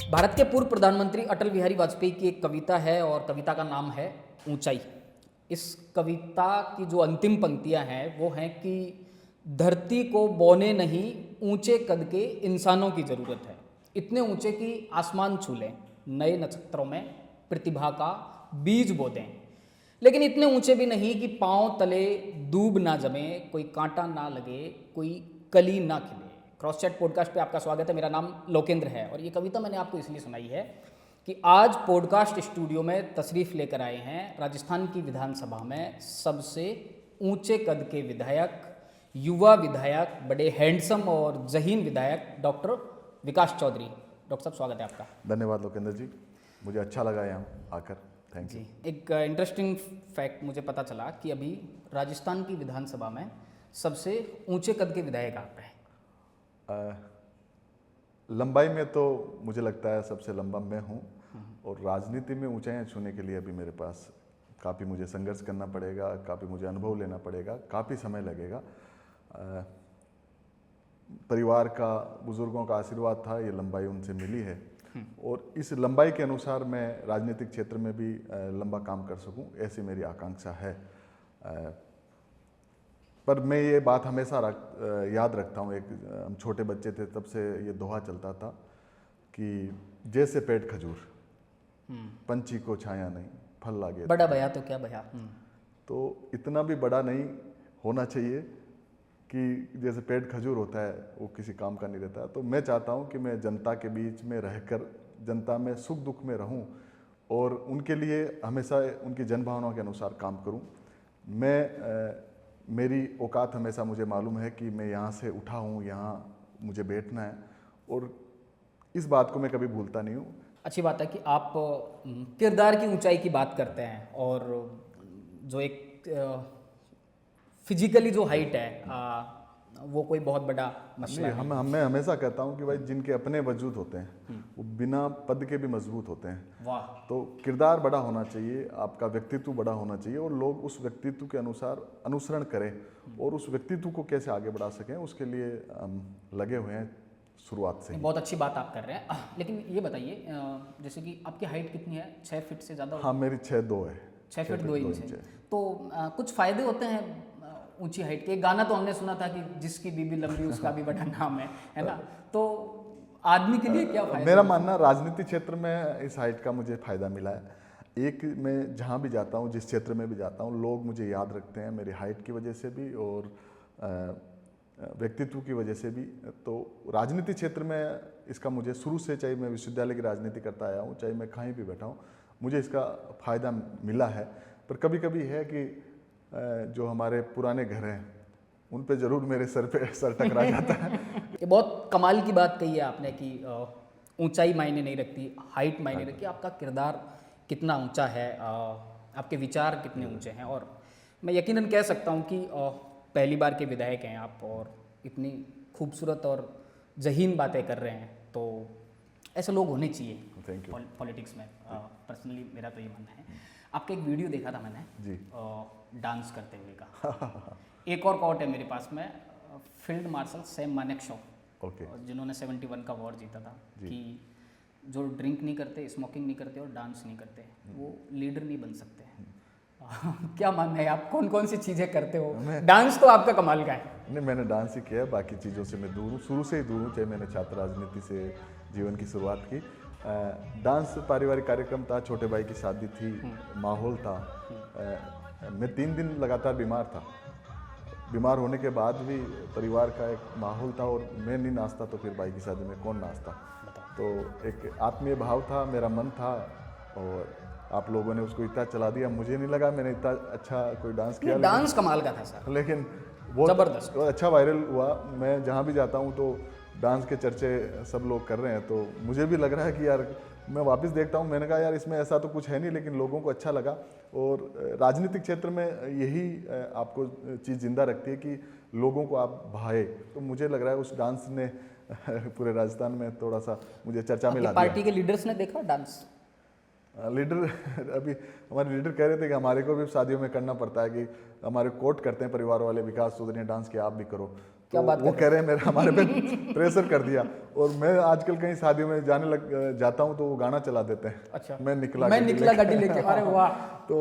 भारत के पूर्व प्रधानमंत्री अटल बिहारी वाजपेयी की एक कविता है और कविता का नाम है ऊंचाई। इस कविता की जो अंतिम पंक्तियां हैं वो हैं कि धरती को बोने नहीं ऊंचे कद के इंसानों की ज़रूरत है, इतने ऊंचे कि आसमान छू लें, नए नक्षत्रों में प्रतिभा का बीज बो दें, लेकिन इतने ऊंचे भी नहीं कि पांव तले दूब ना जमे, कोई कांटा ना लगे, कोई कली ना खिले। क्रॉस चैट पॉडकास्ट पे आपका स्वागत है। मेरा नाम लोकेंद्र है और ये कविता मैंने आपको इसलिए सुनाई है कि आज पॉडकास्ट स्टूडियो में तशरीफ़ लेकर आए हैं राजस्थान की विधानसभा में सबसे ऊंचे कद के विधायक, युवा विधायक, बड़े हैंडसम और ज़हीन विधायक डॉक्टर विकास चौधरी। डॉक्टर साहब, स्वागत है आपका। धन्यवाद लोकेंद्र जी, मुझे अच्छा लगा यहाँ आकर। Thank you. एक इंटरेस्टिंग फैक्ट मुझे पता चला कि अभी राजस्थान की विधानसभा में सबसे ऊंचे कद के विधायक आप हैं। लंबाई में तो मुझे लगता है सबसे लंबा मैं हूँ, और राजनीति में ऊंचाइयाँ छूने के लिए अभी मेरे पास काफ़ी मुझे संघर्ष करना पड़ेगा, काफ़ी मुझे अनुभव लेना पड़ेगा, काफ़ी समय लगेगा। परिवार का, बुजुर्गों का आशीर्वाद था, ये लंबाई उनसे मिली है और इस लंबाई के अनुसार मैं राजनीतिक क्षेत्र में भी लंबा काम कर सकूं, ऐसी मेरी आकांक्षा है। पर मैं ये बात हमेशा याद रखता हूँ। एक हम छोटे बच्चे थे तब से ये दोहा चलता था कि जैसे पेट खजूर, पंछी को छाया नहीं, फल लागे बड़ा भया तो क्या भया। तो इतना भी बड़ा नहीं होना चाहिए कि जैसे पेट खजूर होता है वो किसी काम का नहीं रहता। तो मैं चाहता हूँ कि मैं जनता के बीच में रहकर जनता में सुख दुख में रहूँ और उनके लिए हमेशा उनकी जनभावनाओं के अनुसार काम करूँ। मेरी औकात हमेशा मुझे मालूम है कि मैं यहाँ से उठा हूँ, यहाँ मुझे बैठना है, और इस बात को मैं कभी भूलता नहीं हूँ। अच्छी बात है कि आप किरदार की ऊंचाई की बात करते हैं और जो एक फिजिकली जो हाइट है वो कोई बहुत बड़ा मसला नहीं। मैं हमेशा कहता हूँ कि भाई जिनके अपने वजूद होते हैं वो बिना पद के भी मजबूत होते हैं। वाह। तो किरदार बड़ा होना चाहिए, आपका व्यक्तित्व बड़ा होना चाहिए और लोग उस व्यक्तित्व के अनुसार अनुसरण करें और उस व्यक्तित्व को कैसे आगे बढ़ा सकें उसके लिए हम लगे हुए हैं शुरुआत से। बहुत अच्छी बात आप कर रहे हैं। लेकिन ये बताइए, जैसे कि आपकी हाइट कितनी है? 6 फीट से ज़्यादा? हाँ, मेरी 6'2" है। 6 फीट 2 इंच है। तो कुछ फ़ायदे होते हैं ऊंची हाइट के? गाना तो हमने सुना था कि जिसकी बीबी लंबी उसका भी बड़ा नाम है ना? तो आदमी के लिए क्या फायदा? मेरा मानना, राजनीतिक क्षेत्र में इस हाइट का मुझे फ़ायदा मिला है। एक, मैं जहाँ भी जाता हूँ, जिस क्षेत्र में भी जाता हूँ, लोग मुझे याद रखते हैं मेरी हाइट की वजह से भी और व्यक्तित्व की वजह से भी। तो राजनीतिक क्षेत्र में इसका मुझे शुरू से, चाहे मैं विश्वविद्यालय की राजनीति करता आया हूँ, चाहे मैं कहीं भी बैठा हूँ, मुझे इसका फ़ायदा मिला है। पर कभी कभी है कि जो हमारे पुराने घर हैं उन पे ज़रूर मेरे सर टकरा जाता है। ये बहुत कमाल की बात कही है आपने कि ऊंचाई मायने नहीं रखती, हाइट मायने रखती। आपका किरदार कितना ऊंचा है, आपके विचार कितने ऊंचे हैं। और मैं यकीनन कह सकता हूँ कि पहली बार के विधायक हैं आप और इतनी खूबसूरत और ज़हीन बातें कर रहे हैं, तो ऐसे लोग होने चाहिए पॉलिटिक्स में। पर्सनली मेरा तो ये मानना है। आपका एक वीडियो देखा था मैंने जी, डांस करते हुए का। एक और कोट है मेरे पास में, फील्ड मार्शल सैम मानेकशॉ, जिन्होंने 71 का वॉर जीता था, कि जो ड्रिंक नहीं करते, स्मोकिंग नहीं करते और डांस नहीं करते वो लीडर नहीं बन सकते। क्या मानना है, आप कौन कौन सी चीज़ें करते हो? डांस तो आपका कमाल का है। नहीं, मैंने डांस ही किया है, बाकी चीज़ों से मैं दूर हूँ, शुरू से ही दूर हूँ। चाहे मैंने छात्र राजनीति से जीवन की शुरुआत की। डांस पारिवारिक कार्यक्रम था, छोटे भाई की शादी थी, माहौल था। मैं 3 दिन लगातार बीमार था। बीमार होने के बाद भी परिवार का एक माहौल था और मैं नहीं नाचता तो फिर भाई की शादी में कौन नाचता। तो एक आत्मीय भाव था, मेरा मन था, और आप लोगों ने उसको इतना चला दिया। मुझे नहीं लगा मैंने इतना अच्छा कोई डांस किया। डांस कमाल का था सर, लेकिन वो जबरदस्त, अच्छा वायरल हुआ। मैं जहाँ भी जाता हूँ तो डांस के चर्चे सब लोग कर रहे हैं, तो मुझे भी लग रहा है कि यार, मैं वापस देखता हूँ, मैंने कहा यार इसमें ऐसा तो कुछ है नहीं, लेकिन लोगों को अच्छा लगा। और राजनीतिक क्षेत्र में यही आपको चीज़ जिंदा रखती है कि लोगों को आप भाए। तो मुझे लग रहा है उस डांस ने पूरे राजस्थान में थोड़ा सा मुझे चर्चा में ला दिया। पार्टी के लीडर्स ने देखा डांस? लीडर अभी हमारे लीडर कह रहे थे कि हमारे को भी शादियों में करना पड़ता है, कि हमारे कोट करते हैं परिवार वाले, विकास चौधरी ने डांस किया आप भी करो। क्या बात वो कह रहे हैं मेरे हमारे पे प्रेशर कर दिया। और मैं आजकल कहीं शादियों में जाने लग जाता हूँ तो वो गाना चला देते हैं, अच्छा, मैं निकला गाड़ी लेके। अरे वाह। तो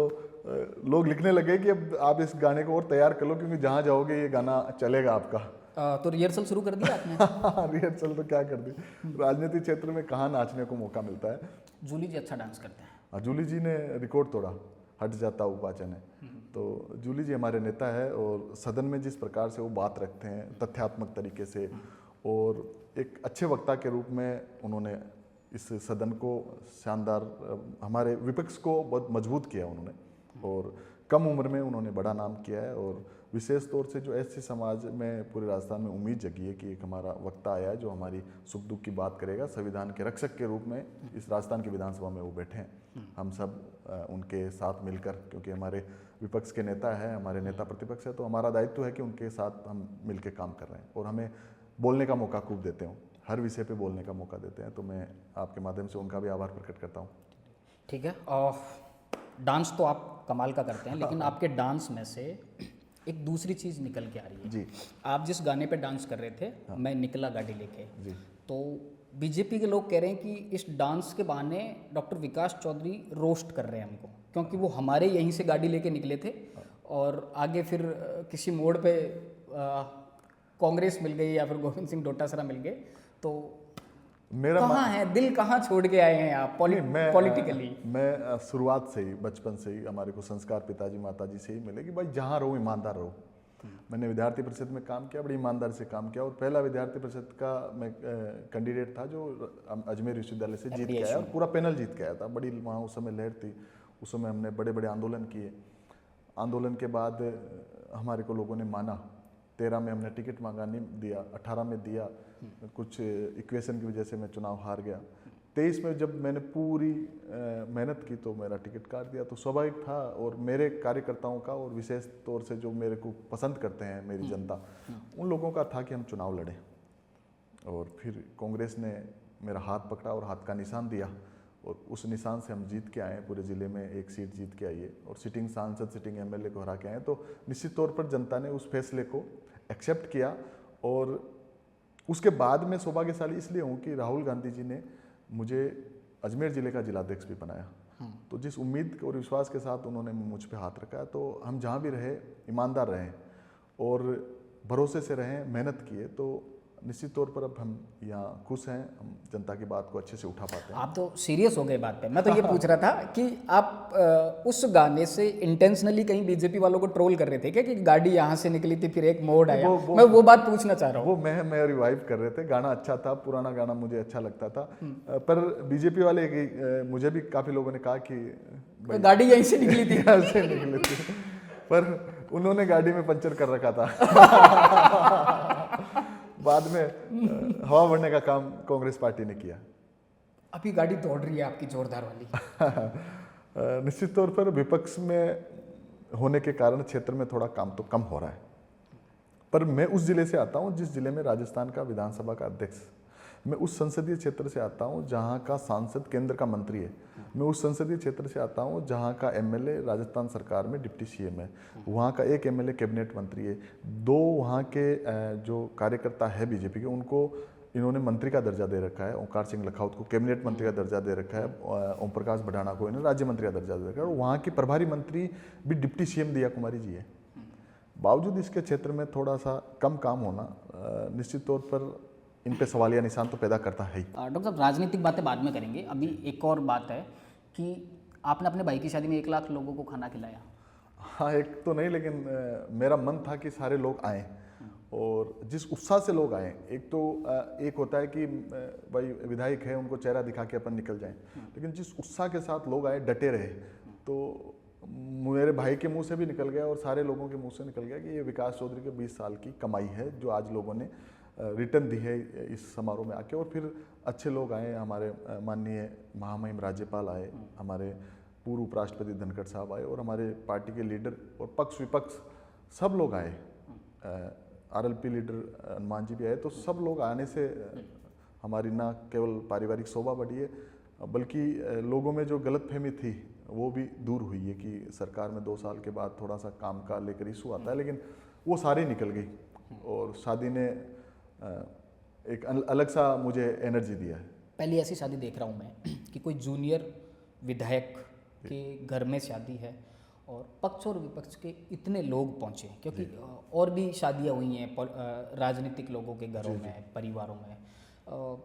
लोग लिखने लगे कि अब आप इस गाने को और तैयार कर लो क्योंकि जहाँ जाओगे ये गाना चलेगा आपका। तो रिहर्सल शुरू कर दिया आपने? रिहर्सल तो क्या कर दी, राजनीतिक क्षेत्र में कहाँ नाचने को मौका मिलता है। जूली जी अच्छा डांस करते हैं। जूली जी ने रिकॉर्ड तोड़ा, हट जाता उपाचन है। तो जूली जी हमारे नेता है और सदन में जिस प्रकार से वो बात रखते हैं तथ्यात्मक तरीके से, और एक अच्छे वक्ता के रूप में उन्होंने इस सदन को शानदार, हमारे विपक्ष को बहुत मजबूत किया उन्होंने, और कम उम्र में उन्होंने बड़ा नाम किया है। और विशेष तौर से जो ऐसे समाज में पूरे राजस्थान में उम्मीद जगी है कि एक हमारा वक्ता आया है जो हमारी सुख दुख की बात करेगा, संविधान के रक्षक के रूप में इस राजस्थान की विधानसभा में वो बैठे हैं। हम सब उनके साथ मिलकर, क्योंकि हमारे विपक्ष के नेता हैं, हमारे नेता प्रतिपक्ष है, तो हमारा दायित्व है कि उनके साथ हम मिलकर काम कर रहे हैं और हमें बोलने का मौका खूब देते हो, हर विषय पे बोलने का मौका देते हैं। तो मैं आपके माध्यम से उनका भी आभार प्रकट करता हूँ। ठीक है। और डांस तो आप कमाल का करते हैं, लेकिन आपके डांस में से एक दूसरी चीज़ निकल के आ रही है जी। आप जिस गाने पे डांस कर रहे थे, मैं निकला गाड़ी लेके, जी। तो बीजेपी के लोग कह रहे हैं कि इस डांस के बहाने डॉक्टर विकास चौधरी रोस्ट कर रहे हैं हमको, क्योंकि वो हमारे यहीं से गाड़ी लेके निकले थे और आगे फिर किसी मोड़ पे कांग्रेस मिल गई या फिर गोविंद सिंह डोटासरा मिल गए। तो मेरा कहाँ है दिल, कहाँ छोड़ के आए हैं आप पॉलिटिकली? मैं शुरुआत से ही, बचपन से ही हमारे को संस्कार पिताजी माताजी से ही मिले कि भाई जहाँ रहो ईमानदार रहो। मैंने विद्यार्थी परिषद में काम किया, बड़ी ईमानदारी से काम किया, और पहला विद्यार्थी परिषद का मैं कैंडिडेट था जो अजमेर विश्वविद्यालय से जीत के आया और पूरा पैनल जीत के आया था। बड़ी वहाँ उस समय लहर थी, उस समय हमने बड़े बड़े आंदोलन किए। आंदोलन के बाद हमारे को लोगों ने माना, 13 में हमने टिकट मांगा, नहीं दिया, 18 में दिया, कुछ इक्वेशन की वजह से मैं चुनाव हार गया। 23 में जब मैंने पूरी मेहनत की तो मेरा टिकट काट दिया। तो स्वाभाविक था, और मेरे कार्यकर्ताओं का, और विशेष तौर से जो मेरे को पसंद करते हैं मेरी जनता, उन लोगों का था कि हम चुनाव लड़ें। और फिर कांग्रेस ने मेरा हाथ पकड़ा और हाथ का निशान दिया, और उस निशान से हम जीत के आए। पूरे ज़िले में एक सीट जीत के आई है और सिटिंग सांसद, सिटिंग एमएलए को हरा के आए। तो निश्चित तौर पर जनता ने उस फैसले को एक्सेप्ट किया। और उसके बाद मैं सौभाग्यशाली इसलिए हूँ कि राहुल गांधी जी ने मुझे अजमेर ज़िले का जिलाध्यक्ष भी बनाया। तो जिस उम्मीद और विश्वास के साथ उन्होंने मुझ पे हाथ रखा, तो हम जहाँ भी रहे ईमानदार रहें और भरोसे से रहें, मेहनत किए, तो निश्चित तौर पर अब हम यहाँ खुश हैं, हम जनता की बात को अच्छे से उठा पाते हैं। आप तो सीरियस हो गए बात पे। मैं तो ये पूछ रहा था कि आप उस गाने से इंटेंशनली कहीं बीजेपी वालों को ट्रोल कर रहे थे क्या, कि गाड़ी यहाँ से निकली थी फिर एक मोड़ आया? मैं वो बात पूछना चाह रहा हूँ। वो मैं रिवाइव कर रहे थे, गाना अच्छा था, पुराना गाना मुझे अच्छा लगता था। पर बीजेपी वाले मुझे भी काफ़ी लोगों ने कहा कि गाड़ी यहीं से निकली थी। यहाँ से निकली थी, पर उन्होंने गाड़ी में पंचर कर रखा था। बाद में हवा भरने का काम कांग्रेस पार्टी ने किया। अभी गाड़ी दौड़ रही है आपकी जोरदार वाली। निश्चित तौर पर विपक्ष में होने के कारण क्षेत्र में थोड़ा काम तो कम हो रहा है, पर मैं उस जिले से आता हूं जिस जिले में राजस्थान का विधानसभा का अध्यक्ष, मैं उस संसदीय क्षेत्र से आता हूं जहां का सांसद केंद्र का मंत्री है, मैं उस संसदीय क्षेत्र से आता हूं जहां का एमएलए राजस्थान सरकार में डिप्टी सीएम है, वहां का एक एमएलए कैबिनेट मंत्री है, 2 वहां के जो कार्यकर्ता है बीजेपी के, उनको इन्होंने मंत्री का दर्जा दे रखा है। ओंकार सिंह लखावत को कैबिनेट मंत्री का दर्जा दे रखा है, ओम प्रकाश भडाना को इन्होंने राज्य मंत्री का दर्जा दे रखा है, और वहाँ की प्रभारी मंत्री भी डिप्टी सीएम दिया कुमारी जी है। बावजूद इसके क्षेत्र में थोड़ा सा कम काम होना निश्चित तौर पर इन पे सवालिया निशान तो पैदा करता है ही। डॉक्टर साहब, राजनीतिक बातें बाद में करेंगे, अभी एक और बात है कि आपने अपने भाई की शादी में 1 लाख लोगों को खाना खिलाया। हाँ, एक तो नहीं, लेकिन मेरा मन था कि सारे लोग आएँ, और जिस उत्साह से लोग आए, एक होता है कि भाई विधायक है उनको चेहरा दिखा के अपन निकल जाएं, लेकिन जिस उत्साह के साथ लोग आए, डटे रहे, तो मेरे भाई के मुंह से भी निकल गया और सारे लोगों के मुंह से निकल गया कि ये विकास चौधरी के 20 साल की कमाई है जो आज लोगों ने रिटर्न दी है इस समारोह में आके। और फिर अच्छे लोग आए, हमारे माननीय महामहिम राज्यपाल आए, हमारे पूर्व उपराष्ट्रपति धनखड़ साहब आए, और हमारे पार्टी के लीडर और पक्ष विपक्ष सब लोग आए, आरएलपी लीडर हनुमान जी भी आए। तो सब लोग आने से हमारी ना केवल पारिवारिक शोभा बढ़ी है, बल्कि लोगों में जो गलतफहमी थी वो भी दूर हुई है कि सरकार में 2 साल के बाद थोड़ा सा काम का लेकर इशू आता है, लेकिन वो सारी निकल गई। और शादी ने एक अलग सा मुझे एनर्जी दिया है। पहली ऐसी शादी देख रहा हूँ मैं कि कोई जूनियर विधायक के घर में शादी है और पक्ष और विपक्ष के इतने लोग पहुँचे, क्योंकि और भी शादियाँ हुई हैं राजनीतिक लोगों के घरों में, परिवारों में।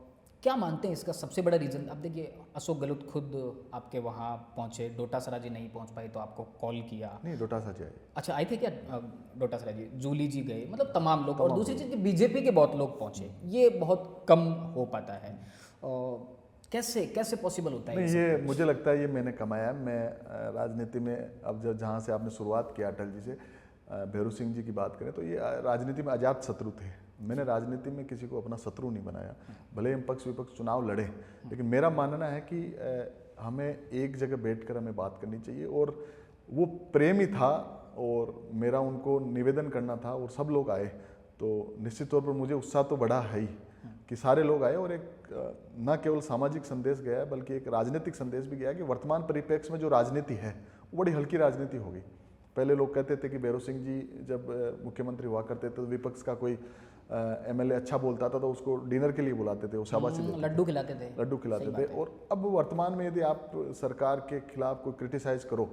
क्या मानते हैं इसका सबसे बड़ा रीज़न? अब देखिए, अशोक गहलोत खुद आपके वहाँ पहुँचे, डोटासरा जी नहीं पहुँच पाए तो आपको कॉल किया। नहीं, डोटासरा जी आए। अच्छा, आए थे क्या डोटासरा जी? जूली जी गए, मतलब तमाम लोग। और दूसरी चीज़, बीजेपी के बहुत लोग पहुँचे, ये बहुत कम हो पाता है। कैसे कैसे पॉसिबल होता है? नहीं, ये मुझे लगता है ये मैंने कमाया। मैं राजनीति में अब जहाँ से आपने शुरुआत किया अटल जी से, भैरू सिंह जी की बात करें तो ये राजनीति में अजात शत्रु थे। मैंने राजनीति में किसी को अपना शत्रु नहीं बनाया, भले हम पक्ष विपक्ष चुनाव लड़े, लेकिन मेरा मानना है कि हमें एक जगह बैठकर हमें बात करनी चाहिए। और वो प्रेम ही था और मेरा उनको निवेदन करना था और सब लोग आए, तो निश्चित तौर पर मुझे उत्साह तो बड़ा है ही कि सारे लोग आए। और एक न केवल सामाजिक संदेश गया है बल्कि एक राजनीतिक संदेश भी गया कि वर्तमान परिप्रेक्ष्य में जो राजनीति है वो बड़ी हल्की राजनीति हो गई। पहले लोग कहते थे कि भैरू सिंह जी जब मुख्यमंत्री हुआ करते थे तो विपक्ष का कोई एमएलए अच्छा बोलता था तो उसको डिनर के लिए बुलाते थे, वो शाबाशी देते थे, लड्डू खिलाते थे, लड्डू खिलाते थे। और अब वर्तमान में यदि आप सरकार के खिलाफ कोई क्रिटिसाइज करो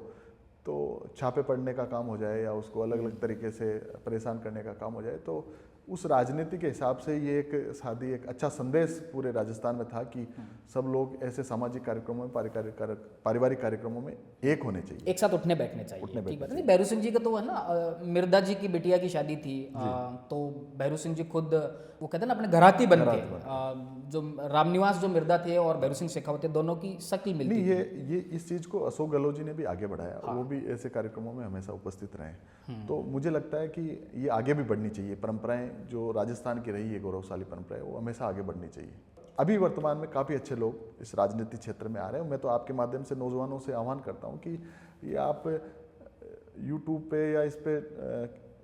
तो छापे पड़ने का काम हो जाए या उसको अलग अलग तरीके से परेशान करने का काम हो जाए, तो उस राजनीति के हिसाब से ये एक शादी एक अच्छा संदेश पूरे राजस्थान में था कि सब लोग ऐसे सामाजिक कार्यक्रमों में, पारिवारिक कार्यक्रमों में एक होने चाहिए, एक साथ उठने बैठने चाहिए। ठीक बात है। भैरू सिंह जी का तो है ना, मिर्दा जी की बिटिया की शादी थी, तो भैरू सिंह जी खुद वो कहते हैं ना अपने घराती बन के, जो रामनिवास जो मिर्दा थे और भैरू सिंह शेखावत थे, दोनों की शक्ल मिलती नहीं, ये इस चीज़ को अशोक गहलोत जी ने भी आगे बढ़ाया। वो भी ऐसे कार्यक्रमों में हमेशा उपस्थित रहे। तो मुझे लगता है कि ये आगे भी बढ़नी चाहिए। परंपराएं जो राजस्थान की रही है, गौरवशाली परंपराएं, वो हमेशा आगे बढ़नी चाहिए। अभी वर्तमान में काफ़ी अच्छे लोग इस राजनीतिक क्षेत्र में आ रहे हैं। मैं तो आपके माध्यम से नौजवानों से आह्वान करता हूँ कि ये आप यूट्यूब पे या इस पे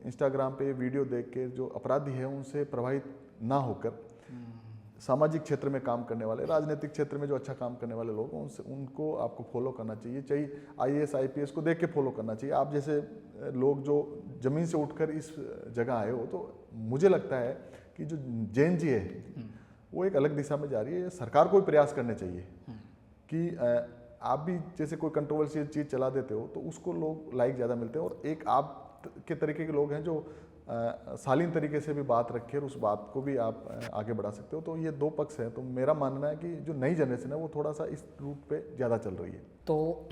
इंस्टाग्राम पे वीडियो देख के जो अपराधी है उनसे प्रभावित ना होकर सामाजिक क्षेत्र में काम करने वाले, राजनीतिक क्षेत्र में जो अच्छा काम करने वाले लोग उनसे उनको आपको फॉलो करना चाहिए। चाहिए आईएएस आईपीएस को देख के फॉलो करना चाहिए। आप जैसे लोग जो जमीन से उठकर इस जगह आए हो, तो मुझे लगता है कि जो जैन जी है वो एक अलग दिशा में जा रही है। सरकार को भी प्रयास करने चाहिए कि आप भी जैसे कोई कंट्रोवर्शियल चीज़ चला देते हो तो उसको लोग लाइक ज़्यादा मिलते हैं, और एक आप के तरीके के लोग हैं जो शालीन तरीके से भी बात रखे और उस बात को भी आप आगे बढ़ा सकते हो। तो ये दो पक्ष हैं। तो मेरा मानना है कि जो नई जनरेशन है वो थोड़ा सा इस रूट पे ज़्यादा चल रही है। तो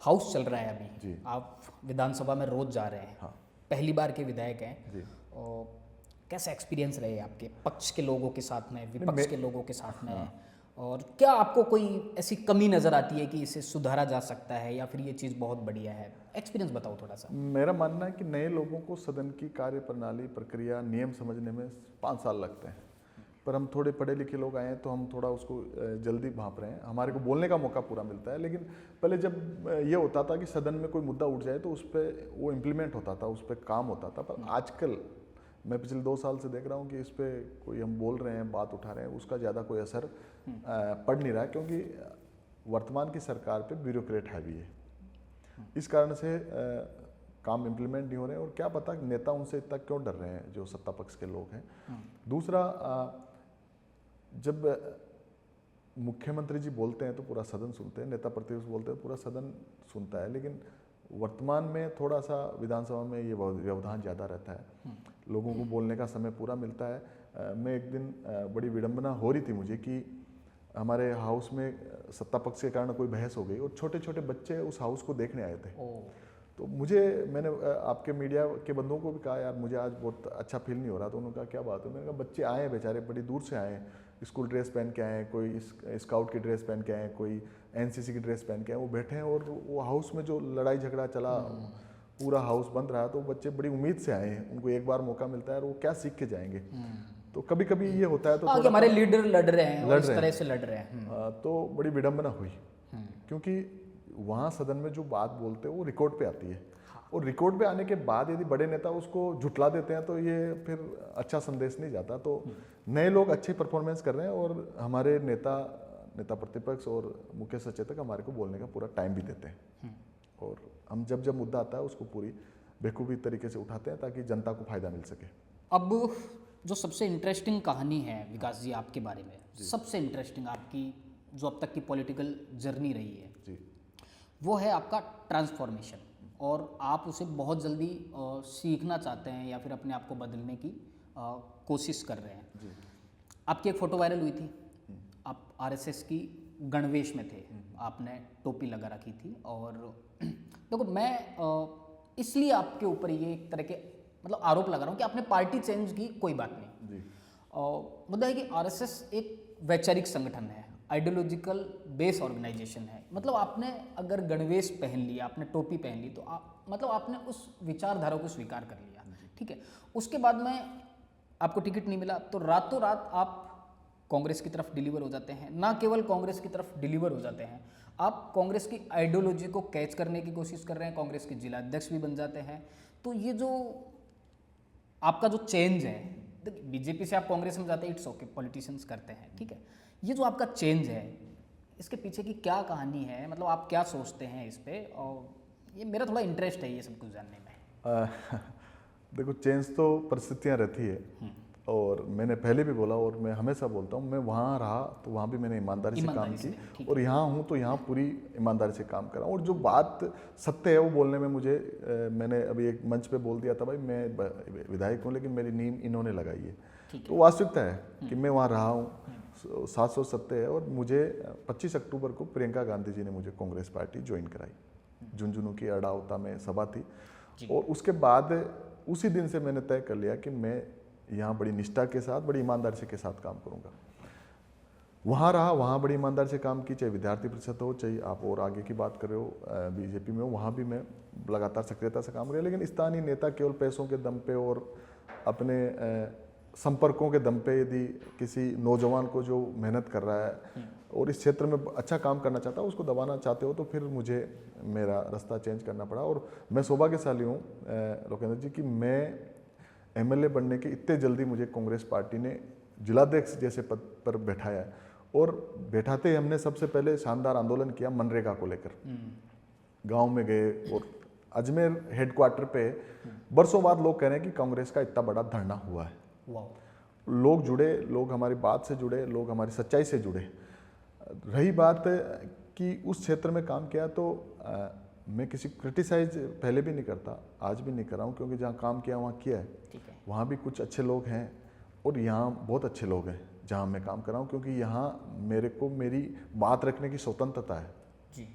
हाउस चल रहा है अभी जी। आप विधानसभा में रोज जा रहे हैं। हाँ। पहली बार के विधायक हैं जी। और कैसा एक्सपीरियंस रहे आपके पक्ष के लोगों के साथ में, विपक्ष के लोगों के साथ में? और क्या आपको कोई ऐसी कमी नज़र आती है कि इसे सुधारा जा सकता है या फिर ये चीज़ बहुत बढ़िया है? एक्सपीरियंस बताओ थोड़ा सा। मेरा मानना है कि नए लोगों को सदन की कार्य प्रणाली, प्रक्रिया, नियम समझने में 5 साल लगते हैं, पर हम थोड़े पढ़े लिखे लोग आए हैं तो हम थोड़ा उसको जल्दी भांप रहे हैं। हमारे को बोलने का मौका पूरा मिलता है। लेकिन पहले जब ये होता था कि सदन में कोई मुद्दा उठ जाए तो उस पर वो इम्प्लीमेंट होता था, उस पर काम होता था। पर आजकल मैं पिछले 2 साल से देख रहा हूँ कि इस पर कोई हम बोल रहे हैं, बात उठा रहे हैं, उसका ज़्यादा कोई असर पड़ नहीं रहा है, क्योंकि वर्तमान की सरकार पे ब्यूरोक्रेट हैवी है। इस कारण से काम इम्प्लीमेंट नहीं हो रहे हैं, और क्या पता नेता उनसे इतना क्यों डर रहे हैं जो सत्ता पक्ष के लोग हैं। दूसरा, जब मुख्यमंत्री जी बोलते हैं तो पूरा सदन सुनते हैं, नेता प्रतिपक्ष बोलते हैं पूरा सदन सुनता है, लेकिन वर्तमान में थोड़ा सा विधानसभा में ये व्यवधान ज़्यादा रहता है। लोगों को बोलने का समय पूरा मिलता है। मैं एक दिन बड़ी विडंबना हो रही थी मुझे कि हमारे हाउस में सत्ता पक्ष के कारण कोई बहस हो गई और छोटे छोटे बच्चे उस हाउस को देखने आए थे। तो मैंने आपके मीडिया के बंधुओं को भी कहा, यार मुझे आज बहुत अच्छा फील नहीं हो रहा। तो उन्होंने कहा क्या बात है? मैंने कहा बच्चे आए हैं बेचारे, बड़ी दूर से आए हैं, स्कूल ड्रेस पहन के आए हैं, कोई स्काउट की ड्रेस पहन के आए हैं, कोई एनसीसी की ड्रेस पहन के आए, वो बैठे हैं और वो हाउस में जो लड़ाई झगड़ा चला, पूरा हाउस बंद रहा, तो बच्चे बड़ी उम्मीद से आए हैं, उनको एक बार मौका मिलता है और वो क्या सीख के जाएंगे। तो कभी कभी ये होता है तो हमारे लीडर लड़ रहे हैं और इस तरह से लड़ रहे हैं, तो बड़ी विडंबना हुई, क्योंकि वहाँ सदन में जो बात बोलते हैं वो रिकॉर्ड पे आती है, और रिकॉर्ड पे आने के बाद यदि बड़े नेता उसको झुटला देते हैं तो ये फिर अच्छा संदेश नहीं जाता। तो नए लोग अच्छी परफॉर्मेंस कर रहे हैं और हमारे नेता प्रतिपक्ष और मुख्य सचेतक हमारे को बोलने का पूरा टाइम भी देते हैं, और हम जब मुद्दा आता है उसको पूरी बेखूबी तरीके से उठाते हैं ताकि जनता को फायदा मिल सके। अब जो सबसे इंटरेस्टिंग कहानी है विकास जी आपके बारे में, सबसे इंटरेस्टिंग आपकी जो अब तक की पॉलिटिकल जर्नी रही है जी वो है आपका ट्रांसफॉर्मेशन, और आप उसे बहुत जल्दी सीखना चाहते हैं या फिर अपने आप को बदलने की कोशिश कर रहे हैं। जी आपकी एक फ़ोटो वायरल हुई थी, आप आरएसएस की गणवेश में थे, आपने टोपी लगा रखी थी। और देखो मैं इसलिए आपके ऊपर ये एक तरह के मतलब आरोप लगा रहा हूँ कि आपने पार्टी चेंज की, कोई बात नहीं। जी मुद्दा है कि आरएसएस एक वैचारिक संगठन है, आइडियोलॉजिकल बेस ऑर्गेनाइजेशन है। मतलब आपने अगर गणवेश पहन लिया, आपने टोपी पहन ली, तो मतलब आपने उस विचारधारा को स्वीकार कर लिया, ठीक है। उसके बाद में आपको टिकट नहीं मिला तो रातों रात आप कांग्रेस की तरफ डिलीवर हो जाते हैं। ना केवल कांग्रेस की तरफ डिलीवर हो जाते हैं, आप कांग्रेस की आइडियोलॉजी को कैच करने की कोशिश कर रहे हैं, कांग्रेस के जिला अध्यक्ष भी बन जाते हैं। तो ये जो आपका जो चेंज है, बीजेपी से आप कांग्रेस में जाते हैं, इट्स ओके, पॉलिटिशियंस करते हैं, ठीक है। ये जो आपका चेंज है, इसके पीछे की क्या कहानी है, मतलब आप क्या सोचते हैं इस पे, और ये मेरा थोड़ा इंटरेस्ट है ये सब कुछ जानने में। देखो, चेंज तो परिस्थितियाँ रहती है, और मैंने पहले भी बोला और मैं हमेशा बोलता हूँ, मैं वहाँ रहा तो वहाँ भी मैंने ईमानदारी से काम की, और यहाँ हूँ तो यहाँ पूरी ईमानदारी से काम करा। और जो बात सत्य है वो बोलने में मुझे मैंने अभी एक मंच पे बोल दिया था, भाई मैं विधायक हूँ लेकिन मेरी नींव इन्होंने लगाई है, तो वास्तविकता है कि मैं वहाँ रहा हूँ, 700 सत्य है। और मुझे 25 अक्टूबर को प्रियंका गांधी जी ने मुझे कांग्रेस पार्टी ज्वाइन कराई। झुंझुनू की अड़ावता में सभा थी, और उसके बाद उसी दिन से मैंने तय कर लिया कि मैं यहाँ बड़ी निष्ठा के साथ, बड़ी ईमानदारी के साथ काम करूँगा। वहाँ रहा, वहाँ बड़ी ईमानदारी से काम की, चाहे विद्यार्थी परिषद हो, चाहे आप और आगे की बात कर रहे हो बीजेपी में हो, वहाँ भी मैं लगातार सक्रियता से काम कर रहा। लेकिन स्थानीय नेता केवल पैसों के दम पे और अपने संपर्कों के दम पे यदि किसी नौजवान को जो मेहनत कर रहा है और इस क्षेत्र में अच्छा काम करना चाहता है उसको दबाना चाहते हो, तो फिर मुझे मेरा रास्ता चेंज करना पड़ा। और मैं सौभाग्यशाली हूँ लोकेंद्र जी कि मैं एमएलए बनने के इतने जल्दी मुझे कांग्रेस पार्टी ने जिलाध्यक्ष जैसे पद पर बैठाया है। और बैठाते ही हमने सबसे पहले शानदार आंदोलन किया मनरेगा को लेकर। गांव में गए और अजमेर हेडक्वार्टर पे बरसों बाद लोग कह रहे हैं कि कांग्रेस का इतना बड़ा धरना हुआ है। लोग जुड़े, लोग हमारी बात से जुड़े, लोग हमारी सच्चाई से जुड़े। रही बात कि उस क्षेत्र में काम किया, तो मैं किसी क्रिटिसाइज पहले भी नहीं करता, आज भी नहीं कर रहा हूँ, क्योंकि जहाँ काम किया वहाँ किया है, वहाँ भी कुछ अच्छे लोग हैं और यहाँ बहुत अच्छे लोग हैं जहाँ मैं काम कर रहा हूँ, क्योंकि यहाँ मेरे को मेरी बात रखने की स्वतंत्रता है जी,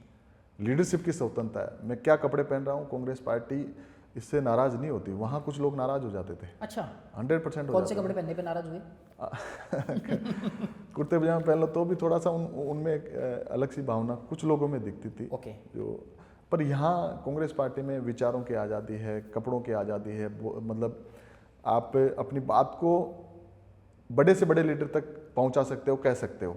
लीडरशिप की स्वतंत्रता है। मैं क्या कपड़े पहन रहा हूँ, कांग्रेस पार्टी इससे नाराज नहीं होती। वहाँ कुछ लोग नाराज हो जाते थे। अच्छा, 100% कौन से कपड़े पहनने पे नाराज हुए? कुर्ते पजामा पहन लो तो भी थोड़ा सा उनमें एक अलग सी भावना कुछ लोगों में दिखती थी। ओके। जो पर यहाँ कांग्रेस पार्टी में विचारों की आज़ादी है, कपड़ों की आज़ादी है, मतलब आप अपनी बात को बड़े से बड़े लीडर तक पहुँचा सकते हो, कह सकते हो।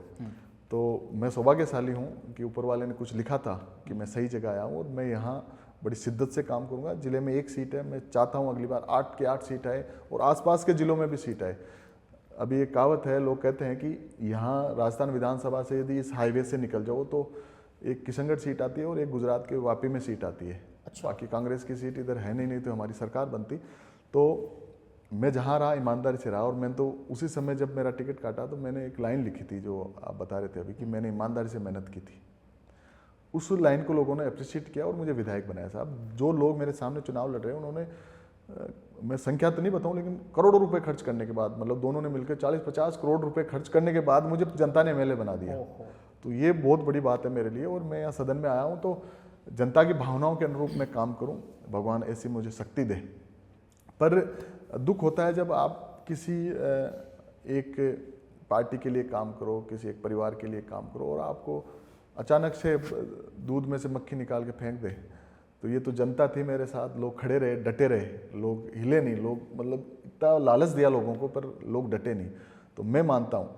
तो मैं सौभाग्यशाली हूँ कि ऊपर वाले ने कुछ लिखा था कि मैं सही जगह आया हूँ, और मैं यहाँ बड़ी शिद्दत से काम करूँगा। जिले में 1 सीट है, मैं चाहता हूँ अगली बार 8 की 8 सीट आए और आसपास के जिलों में भी सीट आए। अभी एक कहावत है, लोग कहते हैं कि यहाँ राजस्थान विधानसभा से यदि इस हाईवे से निकल जाओ तो एक किशनगढ़ सीट आती है और एक गुजरात के वापी में सीट आती है। अच्छा। बाकी कांग्रेस की सीट इधर है नहीं तो हमारी सरकार बनती। तो मैं जहाँ रहा ईमानदारी से रहा, और मैं तो उसी समय जब मेरा टिकट काटा तो मैंने एक लाइन लिखी थी जो आप बता रहे थे अभी कि मैंने ईमानदारी से मेहनत की थी। उस लाइन को लोगों ने अप्रिशिएट किया और मुझे विधायक बनाया। साहब, जो लोग मेरे सामने चुनाव लड़ रहे हैं उन्होंने, मैं संख्या तो नहीं बताऊं, लेकिन करोड़ों रुपए खर्च करने के बाद, मतलब दोनों ने मिलकर 40-50 करोड़ रुपए खर्च करने के बाद मुझे जनता ने एमएलए बना दिया। तो ये बहुत बड़ी बात है मेरे लिए। और मैं यहाँ सदन में आया हूँ तो जनता की भावनाओं के अनुरूप मैं काम करूँ, भगवान ऐसी मुझे शक्ति दे। पर दुख होता है जब आप किसी एक पार्टी के लिए काम करो, किसी एक परिवार के लिए काम करो और आपको अचानक से दूध में से मक्खी निकाल के फेंक दे। तो ये तो जनता थी मेरे साथ, लोग खड़े रहे, डटे रहे, लोग हिले नहीं, लोग मतलब इतना लालच दिया लोगों को पर लोग डटे नहीं। तो मैं मानता हूँ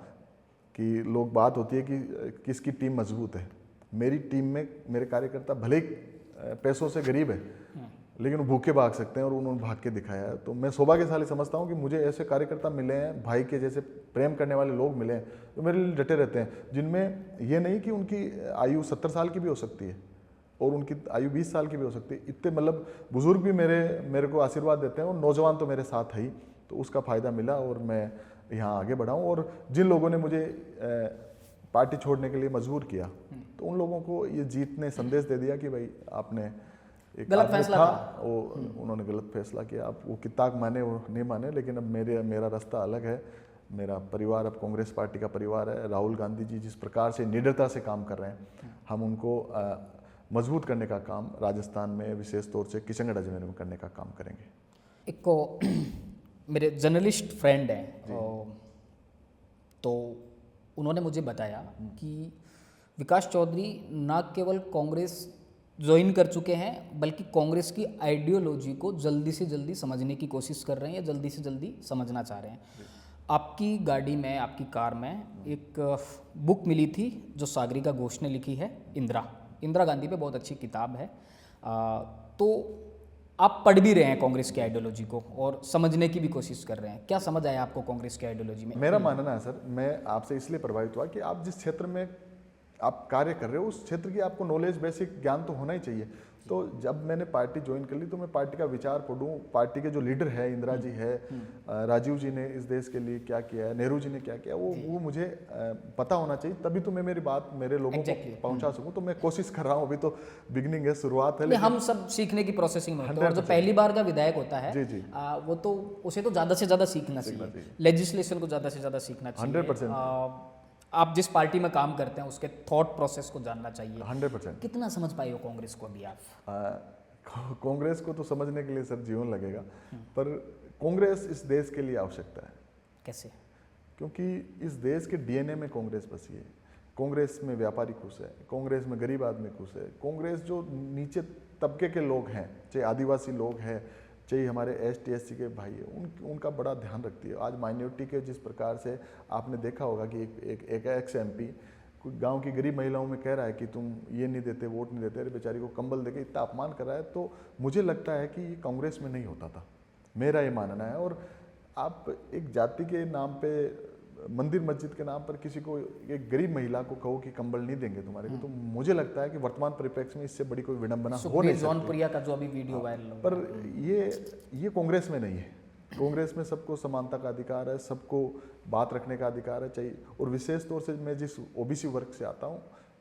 कि लोग, बात होती है कि किसकी टीम मजबूत है। मेरी टीम में मेरे कार्यकर्ता भले ही पैसों से गरीब है लेकिन वो भूखे भाग सकते हैं और उन्होंने भाग के दिखाया है। तो मैं सौभाग्यशाली समझता हूँ कि मुझे ऐसे कार्यकर्ता मिले हैं, भाई के जैसे प्रेम करने वाले लोग मिले हैं जो मेरे लिए डटे रहते हैं, जिनमें ये नहीं कि उनकी आयु 70 साल की भी हो सकती है, और उनकी आयु 20 साल की भी हो सकती है। इतने मतलब बुजुर्ग भी मेरे को आशीर्वाद देते हैं और नौजवान तो मेरे साथ है ही, तो उसका फ़ायदा मिला और मैं यहाँ आगे बढ़ा हूँ। और जिन लोगों ने मुझे पार्टी छोड़ने के लिए मजबूर किया, तो उन लोगों को ये जीत ने संदेश दे दिया कि भाई आपने एक गलत आदमी फैसला था, वो उन्होंने गलत फैसला किया। आप वो कितना माने वो नहीं माने, लेकिन अब मेरा रास्ता अलग है। मेरा परिवार अब कांग्रेस पार्टी का परिवार है। राहुल गांधी जी जिस प्रकार से निडरता से काम कर रहे हैं, हम उनको मजबूत करने का काम राजस्थान में, विशेष तौर से किशनगढ़ अजमेर में करने का काम करेंगे। एक को मेरे जर्नलिस्ट फ्रेंड हैं, तो उन्होंने मुझे बताया कि विकास चौधरी ना केवल कांग्रेस ज्वाइन कर चुके हैं, बल्कि कांग्रेस की आइडियोलॉजी को जल्दी से जल्दी समझने की कोशिश कर रहे हैं या जल्दी से जल्दी समझना चाह रहे हैं। आपकी गाड़ी में, आपकी कार में एक बुक मिली थी जो सागरिका घोष ने लिखी है, इंदिरा गांधी पे बहुत अच्छी किताब है। तो आप पढ़ भी रहे हैं कांग्रेस की आइडियोलॉजी को और समझने की भी कोशिश कर रहे हैं। क्या समझ आया आपको कांग्रेस की आइडियोलॉजी में? मेरा मानना है सर, मैं आपसे इसलिए प्रभावित हुआ कि आप जिस क्षेत्र में आप कार्य कर रहे हो उस क्षेत्र की आपको नॉलेज, बेसिक ज्ञान तो होना ही चाहिए। तो जब मैंने पार्टी ज्वाइन कर ली तो मैं पार्टी का विचार पढ़ूं, पार्टी के जो लीडर है, इंदिरा जी है, राजीव जी ने इस देश के लिए क्या किया है, नेहरू जी ने क्या किया, वो मुझे पता होना चाहिए, तभी तो मैं मेरी बात मेरे लोगों को पहुंचा सकूं। तो मैं कोशिश कर रहा हूं, अभी तो बिगिनिंग है, शुरुआत है। हम सब सीखने की प्रोसेसिंग में होते हैं, और जो पहली बार का विधायक होता है जी वो तो उसे तो ज़्यादा से ज़्यादा सीखना चाहिए, लेजिस्लेशन को ज़्यादा से ज़्यादा सीखना चाहिए। 100% आप जिस पार्टी में काम करते हैं उसके थॉट प्रोसेस को जानना चाहिए। 100%। कितना समझ पाए हो कांग्रेस को अभी आप? कांग्रेस को तो समझने के लिए सर जीवन लगेगा, पर कांग्रेस इस देश के लिए आवश्यकता है। कैसे? क्योंकि इस देश के डीएनए में कांग्रेस बसी है। कांग्रेस में व्यापारी खुश है, कांग्रेस में गरीब आदमी खुश है, कांग्रेस जो नीचे तबके के लोग हैं, चाहे आदिवासी लोग हैं, चाहे हमारे ST SC के भाई है, उनका बड़ा ध्यान रखती है। आज माइनॉरिटी के जिस प्रकार से आपने देखा होगा कि एक एक्स MP गांव की गरीब महिलाओं में कह रहा है कि तुम ये नहीं देते, वोट नहीं देते, अरे बेचारी को कंबल देके इतना अपमान कर रहा है, तो मुझे लगता है कि ये कांग्रेस में नहीं होता था, मेरा ये मानना है। और आप एक जाति के नाम पे, मंदिर मस्जिद के नाम पर किसी को, एक गरीब महिला को कहो कि कंबल नहीं देंगे तुम्हारे को, तो मुझे लगता है कि वर्तमान परिप्रेक्ष्य में इससे बड़ी कोई विडंबना हो नहीं सकती। जौनपुरिया का जो अभी वीडियो वायरल हो, पर ये कांग्रेस में नहीं है। कांग्रेस में सबको समानता का अधिकार है, सबको बात रखने का अधिकार है चाहिए। और विशेष तौर से मैं जिस OBC वर्ग से आता हूँ,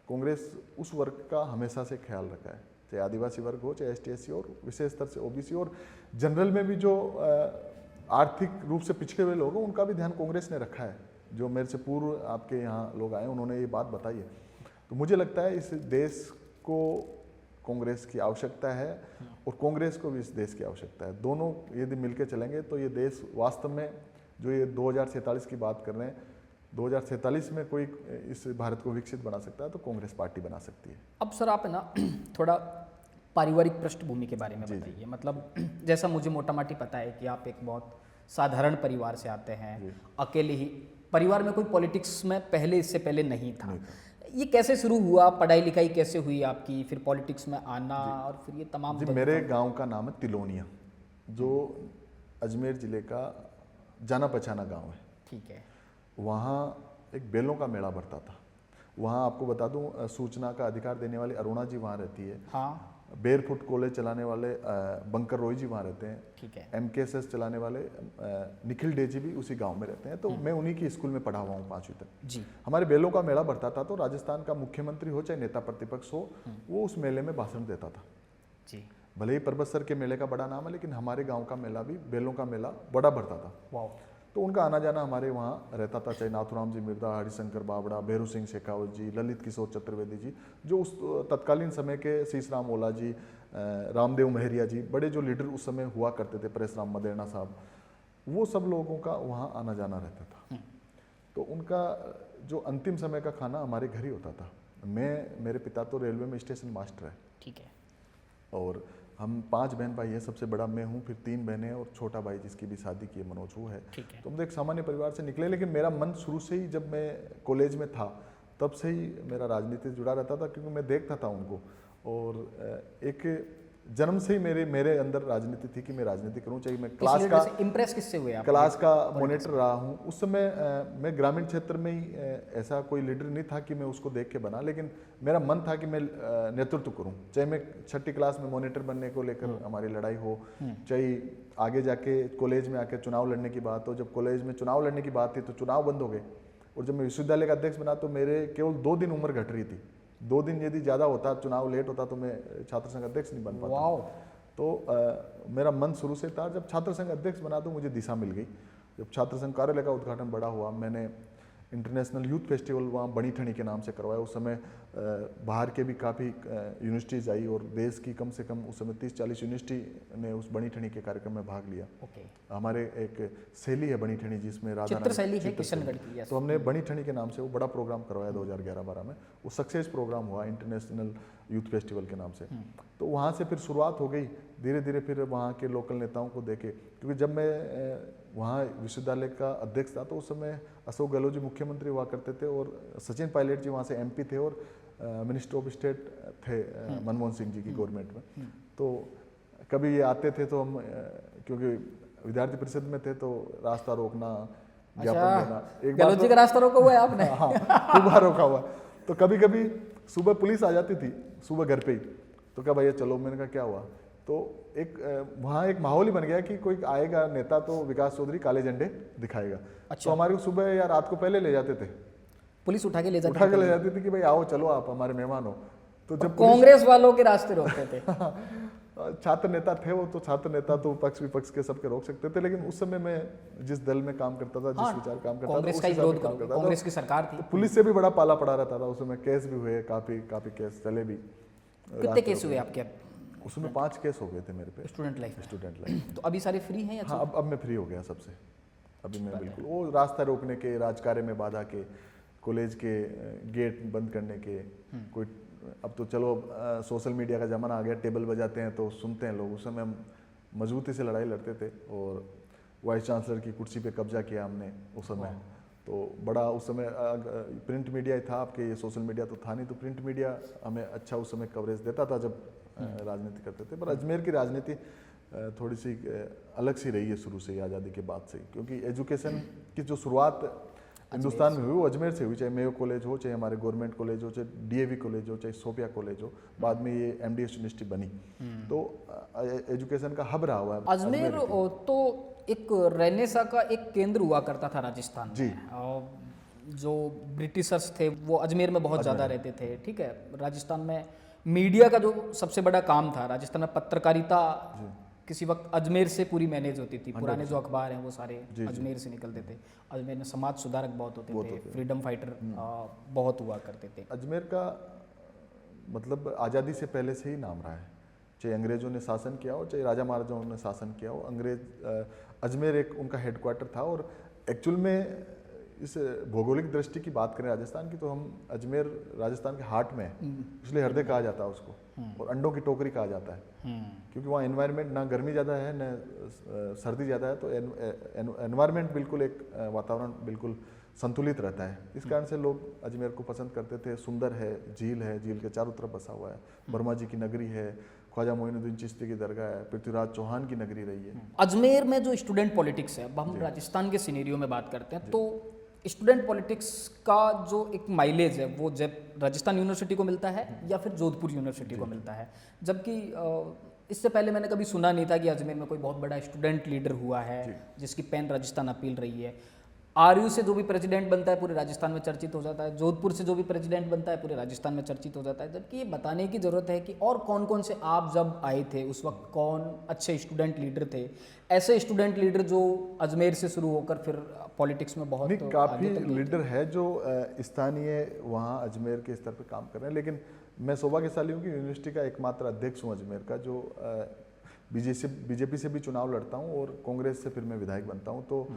कांग्रेस उस वर्ग का हमेशा से ख्याल रखा है, चाहे आदिवासी वर्ग हो, चाहे ST SC, और विशेष तौर से OBC, और जनरल में भी जो आर्थिक रूप से पिछड़े हुए लोग हैं उनका भी ध्यान कांग्रेस ने रखा है। जो मेरे से पूर्व आपके यहाँ लोग आए उन्होंने ये बात बताई है। तो मुझे लगता है इस देश को कांग्रेस की आवश्यकता है और कांग्रेस को भी इस देश की आवश्यकता है। दोनों यदि मिलकर चलेंगे तो ये देश वास्तव में, जो ये 2047 की बात कर रहे हैं, 2047 में कोई इस भारत को विकसित बना सकता है तो कांग्रेस पार्टी बना सकती है। अब सर आप है ना थोड़ा पारिवारिक पृष्ठभूमि के बारे में बताइए। मतलब जैसा मुझे मोटा माटी पता है कि आप एक बहुत साधारण परिवार से आते हैं, अकेले ही, परिवार में कोई पॉलिटिक्स में इससे पहले नहीं था। ये कैसे शुरू हुआ, पढ़ाई लिखाई कैसे हुई आपकी, फिर पॉलिटिक्स में आना और फिर ये तमाम? जी, मेरे गांव का नाम है तिलोनिया, जो अजमेर जिले का जाना पहचाना गांव है। ठीक है। वहाँ एक बेलों का मेला बढ़ता था। वहाँ आपको बता दूं, सूचना का अधिकार देने वाली अरुणा जी वहाँ रहती है। हाँ। बेरफुट कॉलेज चलाने वाले बंकर रॉय जी वहाँ रहते हैं। ठीक है। MKSS चलाने वाले निखिल डे जी भी उसी गांव में रहते हैं। तो मैं उन्हीं की स्कूल में पढ़ा हुआ हूँ 5वीं तक। जी। हमारे बेलों का मेला बढ़ता था तो राजस्थान का मुख्यमंत्री हो चाहे नेता प्रतिपक्ष हो, वो उस मेले में भाषण देता था। जी। भले ही परबतसर के मेले का बड़ा नाम है, लेकिन हमारे गाँव का मेला भी, बेलों का मेला, बड़ा बढ़ता था। वाह। तो उनका आना जाना हमारे वहाँ रहता था, चाहे नाथुराम जी मिर्दा, हरिशंकर बाबड़ा, भैरू सिंह शेखावत जी, ललित किशोर चतुर्वेदी जी, जो उस तत्कालीन समय के शीशराम ओला जी, रामदेव महरिया जी, बड़े जो लीडर उस समय हुआ करते थे, परेशराम मदेरणा साहब, वो सब लोगों का वहाँ आना जाना रहता था। तो उनका जो अंतिम समय का खाना हमारे घर ही होता था। मेरे पिता तो रेलवे में स्टेशन मास्टर है। ठीक है। और हम 5 बहन भाई हैं, सबसे बड़ा मैं हूँ, फिर 3 बहनें और छोटा भाई जिसकी भी शादी की है, मनोज, वो है। ठीक है। तो हम एक सामान्य परिवार से निकले, लेकिन मेरा मन शुरू से ही, जब मैं कॉलेज में था तब से ही मेरा राजनीति से जुड़ा रहता था, क्योंकि मैं देखता था उनको। और एक जन्म से ही मेरे अंदर राजनीति थी कि मैं राजनीति करूं, चाहे मैं क्लास का इम्प्रेस किससे हुए आप? क्लास का मॉनिटर रहा हूं। उस समय मैं ग्रामीण क्षेत्र में ही ऐसा कोई लीडर नहीं था कि मैं उसको देख के बना, लेकिन मेरा मन था कि मैं नेतृत्व करूं। चाहे मैं 6ठी क्लास में मॉनिटर बनने को लेकर हमारी लड़ाई हो, चाहे आगे जाके कॉलेज में आके चुनाव लड़ने की बात हो। जब कॉलेज में चुनाव लड़ने की बात थी तो चुनाव बंद हो गए, और जब मैं विश्वविद्यालय का अध्यक्ष बना तो मेरे केवल 2 दिन उम्र घट रही थी। 2 दिन यदि ज़्यादा होता, चुनाव लेट होता, तो मैं छात्र संघ अध्यक्ष नहीं बन पाता। तो मेरा मन शुरू से था। जब छात्र संघ अध्यक्ष बना तो मुझे दिशा मिल गई। जब छात्र संघ कार्यालय का उद्घाटन बड़ा हुआ, मैंने इंटरनेशनल यूथ फेस्टिवल वहाँ बड़ी ठणी के नाम से करवाया। उस समय बाहर के भी काफ़ी यूनिवर्सिटीज़ आई, और देश की कम से कम उस समय 30-40 यूनिवर्सिटी ने उस बड़ी ठणी के कार्यक्रम में भाग लिया। हमारे एक शैली है बड़ी ठणी, जिसमें राधा चित्र शैली है किशनगढ़ की, तो हमने बड़ी ठणी के नाम से वो बड़ा प्रोग्राम करवाया 2011-12 में। वो सक्सेस प्रोग्राम हुआ इंटरनेशनल यूथ फेस्टिवल के नाम से। तो वहाँ से फिर शुरुआत हो गई धीरे धीरे। फिर वहाँ के लोकल नेताओं को देखे, क्योंकि जब मैं वहाँ विश्वविद्यालय का अध्यक्ष था तो उस समय अशोक गहलोत जी मुख्यमंत्री हुआ करते थे, और सचिन पायलट जी वहाँ से MP थे, और मिनिस्टर ऑफ स्टेट थे मनमोहन सिंह जी की गवर्नमेंट में। तो कभी ये आते थे तो हम, क्योंकि विद्यार्थी परिषद में थे, तो रास्ता रोकना, ज्ञापन देना। एक बार गहलोत जी का रास्ता रोका हुआ है आपने? हाँ, खूब बार रोका हुआ। तो कभी कभी सुबह पुलिस आ जाती थी, सुबह घर पे ही, तो क्या भैया चलो। मैंने कहा क्या हुआ? तो वहाँ एक माहौल ही बन गया कि कोई आएगा नेता तो विकास चौधरी काले झंडे दिखाएगा। तो हमारे को सुबह या रात को पहले ले जाते थे, पुलिस उठा के ले जाती थी कि भाई आओ चलो आप हमारे मेहमान हो। तो जब कांग्रेस वालों के रास्ते रोकते थे। छात्र नेता थे वो, तो छात्र नेता तो पक्ष विपक्ष के सबके रोक सकते थे, लेकिन उस समय मैं जिस दल में काम करता था, जिस विचार काम करता था, कांग्रेस का विरोध करता था, कांग्रेस की सरकार थी, तो पुलिस से भी बड़ा पाला पड़ा रहता था। उस समय केस भी हुए, काफी केस चले भी। कितने केस हुए आपके? उसमें 5 केस हो गए थे मेरे पे स्टूडेंट लाइफ। तो अभी सारे फ्री हैं या? हाँ, अब मैं फ्री हो गया सबसे। अभी मैं बिल्कुल वो रास्ता रोकने के, राजकार्य में बाधा के, कॉलेज के गेट बंद करने के, कोई अब तो चलो सोशल मीडिया का ज़माना आ गया, टेबल बजाते हैं तो सुनते हैं लोग। उस समय हम मजबूती से लड़ाई लड़ते थे, और वाइस चांसलर की कुर्सी पे कब्जा किया हमने उस समय। तो बड़ा उस समय प्रिंट मीडिया ही था, आपके ये सोशल मीडिया तो था नहीं, तो प्रिंट मीडिया हमें अच्छा उस समय कवरेज देता था जब राजनीति करते थे। पर अजमेर की राजनीति थोड़ी सी अलग सी रही है शुरू से ही, आज़ादी के बाद से ही, क्योंकि एजुकेशन की जो शुरुआत हिंदुस्तान में हुई वो अजमेर से हुई। चाहे मेयो कॉलेज हो, चाहे हमारे गवर्नमेंट कॉलेज हो, चाहे DAV कॉलेज हो, चाहे सोफिया कॉलेज हो, बाद में ये MDS यूनिवर्सिटी बनी। तो एजुकेशन का हब रहा हुआ है अजमेर। तो एक रेनेसा का एक केंद्र हुआ करता था राजस्थान जी। में। जो ब्रिटिशर्स थे वो अजमेर में बहुत ज़्यादा रहते थे, ठीक है। राजस्थान में मीडिया का जो सबसे बड़ा काम था, राजस्थान में पत्रकारिता किसी वक्त अजमेर से पूरी मैनेज होती थी। पुराने जो अखबार हैं वो सारे अजमेर से निकलते थे। अजमेर में समाज सुधारक बहुत होते थे, फ्रीडम फाइटर बहुत हुआ करते थे। अजमेर का मतलब आज़ादी से पहले से ही नाम रहा है, चाहे अंग्रेजों ने शासन किया हो, चाहे राजा महाराजाओं ने शासन किया हो। अजमेर एक उनका हेडक्वार्टर था। और एक्चुअल में इस भौगोलिक दृष्टि की बात करें राजस्थान की, तो हम अजमेर राजस्थान के हार्ट में है, इसलिए हृदय कहा जाता है उसको, और अंडों की टोकरी कहा जाता है, क्योंकि वहाँ एनवायरनमेंट ना गर्मी ज़्यादा है न सर्दी ज़्यादा है। तो एनवायरनमेंट बिल्कुल एक वातावरण बिल्कुल संतुलित रहता है। इस कारण से लोग अजमेर को पसंद करते थे। सुंदर है, झील के चारों तरफ बसा हुआ है, वर्मा जी की नगरी है, ख्वाजा मोइनुद्दीन चिश्ती की दरगाह है, पृथ्वीराज चौहान की नगरी रही है। अजमेर में जो स्टूडेंट पॉलिटिक्स है, अब हम राजस्थान के सिनेरियो में बात करते हैं, तो स्टूडेंट पॉलिटिक्स का जो एक माइलेज है वो जब राजस्थान यूनिवर्सिटी को मिलता है या फिर जोधपुर यूनिवर्सिटी को मिलता है। जबकि इससे पहले मैंने कभी सुना नहीं था कि अजमेर में कोई बहुत बड़ा स्टूडेंट लीडर हुआ है जिसकी पैन राजस्थान अपील रही है। RU से जो भी प्रेसिडेंट बनता है पूरे राजस्थान में चर्चित हो जाता है, जोधपुर से जो भी प्रेसिडेंट बनता है पूरे राजस्थान में चर्चित हो जाता है। जबकि ये बताने की ज़रूरत है कि और कौन कौन से, आप जब आए थे उस वक्त कौन अच्छे स्टूडेंट लीडर थे, ऐसे स्टूडेंट लीडर जो अजमेर से शुरू होकर फिर पॉलिटिक्स में बहुत काफ़ी लीडर है जो स्थानीय वहाँ अजमेर के स्तर पर काम कर रहे हैं। लेकिन मैं सौभाग्यशाली हूँ कि यूनिवर्सिटी का एकमात्र अध्यक्ष हूँ अजमेर का, जो बीजेपी से भी चुनाव लड़ता हूँ और कांग्रेस से फिर मैं विधायक बनता हूँ। तो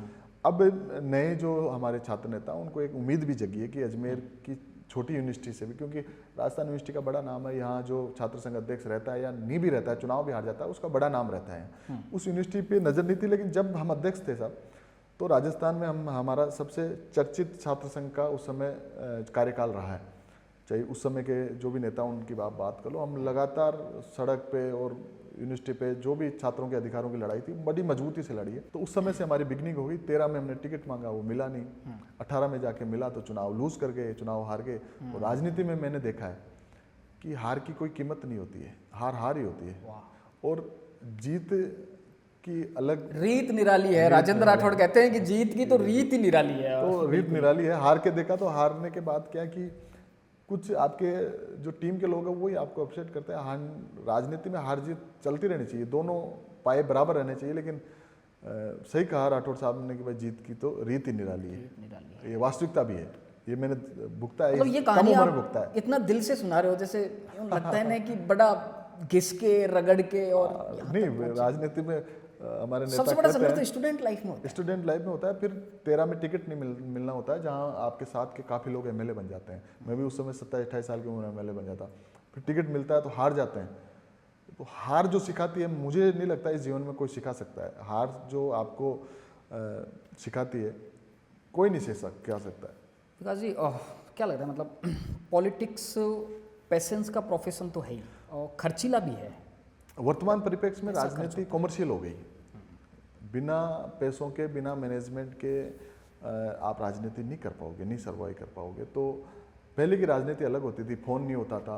अब नए जो हमारे छात्र नेता उनको एक उम्मीद भी जगी है कि अजमेर की छोटी यूनिवर्सिटी से भी, क्योंकि राजस्थान यूनिवर्सिटी का बड़ा नाम है, यहाँ जो छात्र संघ अध्यक्ष रहता है या नहीं भी रहता है, चुनाव भी हार जाता है, उसका बड़ा नाम रहता है। उस यूनिवर्सिटी पे नज़र नहीं थी। लेकिन जब हम अध्यक्ष थे साहब, तो राजस्थान में हमारा सबसे चर्चित छात्र संघ का उस समय कार्यकाल रहा है। चाहे उस समय के जो भी नेता उनकी आप बात कर लो, हम लगातार सड़क पे और यूनिवर्सिटी पे जो भी छात्रों के अधिकारों की लड़ाई थी बड़ी मजबूती से लड़ी है। तो उस समय से हमारी बिगनिंग हो गई। 13 में हमने टिकट मांगा, वो मिला नहीं। 18 में जाके मिला तो चुनाव लूज कर गए, चुनाव हार गए। और राजनीति में मैंने देखा है कि हार की कोई कीमत नहीं होती है, हार हार ही होती है और जीत की अलग रीत निराली है। राजेंद्र राठौड़ कहते हैं कि जीत की तो रीत ही निराली है। तो रीत निराली है। हार के देखा तो हारने के बाद क्या कि कुछ आपके जो टीम के लोग हैं वही आपको अपसेट करते हैं। हार राजनीति में हार जीत चलती रहनी चाहिए, दोनों पाए बराबर रहने चाहिए। लेकिन सही कहा राठौड़ साहब ने कि भाई जीत की तो रीत ही निराली है। ये वास्तविकता भी है, ये मैंने भुगता है। मतलब ये कहानी आप इतना दिल से सुना रहे हो, जैसे यूं लगता है ना कि बड़ा घिस के रगड़ के। और नहीं, राजनीति में हमारे नेता सबसे बड़ा संघर्ष तो स्टूडेंट लाइफ में होता है। स्टूडेंट लाइफ में होता है। फिर 13 में टिकट नहीं मिलना होता है, जहां आपके साथ के काफ़ी लोग एमएलए बन जाते हैं। मैं भी उस समय 27-28 साल की उम्र में एमएलए बन जाता। फिर टिकट मिलता है तो हार जाते हैं। तो हार जो सिखाती है, मुझे नहीं लगता इस जीवन में कोई सिखा सकता है। हार जो आपको सिखाती है कोई नहीं सिखा सकता है। विकास जी, क्या लगता है, मतलब पॉलिटिक्स पेशेंस का प्रोफेशन तो है ही और खर्चीला भी है। वर्तमान परिप्रेक्ष्य में राजनीति कॉमर्शियल हो गई। बिना पैसों के, बिना मैनेजमेंट के आप राजनीति नहीं कर पाओगे, नहीं सर्वाइव कर पाओगे। तो पहले की राजनीति अलग होती थी, फोन नहीं होता था,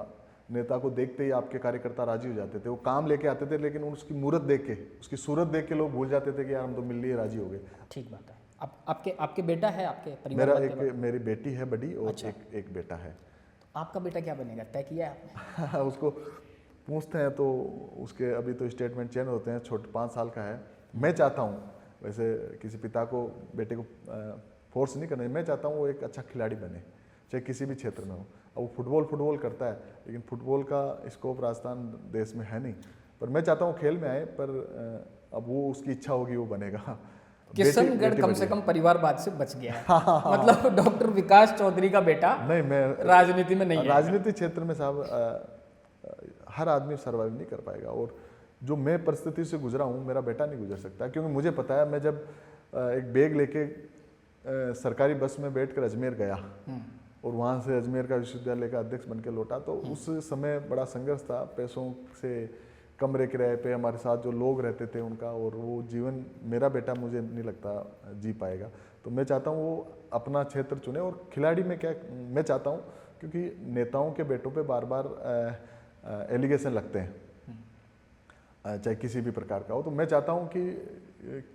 नेता को देखते ही आपके कार्यकर्ता राजी हो जाते थे। वो काम लेके आते थे लेकिन उसकी मूरत देख के, उसकी सूरत देख के लोग भूल जाते थे कि यार हम तो मिल लिए राजी हो गए। ठीक बात है। आपके बेटा है, आपके परिवार? मेरी बेटी है बड़ी और अच्छा। एक बेटा है। आपका बेटा क्या बनेगा, तय किया है आपने? उसको पूछते हैं तो उसके अभी तो स्टेटमेंट चेंज होते हैं। 5 साल का है। मैं चाहता हूँ, वैसे किसी पिता को बेटे को फोर्स नहीं करना, मैं चाहता हूँ वो एक अच्छा खिलाड़ी बने, चाहे किसी भी क्षेत्र में हो। अब वो फुटबॉल करता है, लेकिन फुटबॉल का स्कोप राजस्थान देश में है नहीं। पर मैं चाहता हूँ खेल में आए, पर अब वो उसकी इच्छा होगी वो बनेगा। किशनगढ़ कम से कम परिवारवाद से बच गया है। मतलब डॉक्टर विकास चौधरी का बेटा नहीं, मैं राजनीति में नहीं है। राजनीति क्षेत्र में साहब हर आदमी सर्वाइव नहीं कर पाएगा। और जो मैं परिस्थिति से गुजरा हूँ, मेरा बेटा नहीं गुजर सकता। क्योंकि मुझे पता है, मैं जब एक बैग लेके सरकारी बस में बैठकर अजमेर गया और वहाँ से अजमेर का विश्वविद्यालय का अध्यक्ष बनकर लौटा, तो उस समय बड़ा संघर्ष था। पैसों से, कमरे किराए पे, हमारे साथ जो लोग रहते थे उनका, और वो जीवन मेरा बेटा मुझे नहीं लगता जी पाएगा। तो मैं चाहता हूँ वो अपना क्षेत्र चुने। और खिलाड़ी में क्या मैं चाहता हूँ, क्योंकि नेताओं के बेटों पे बार बार एलिगेशन लगते हैं, चाहे किसी भी प्रकार का हो। तो मैं चाहता हूँ कि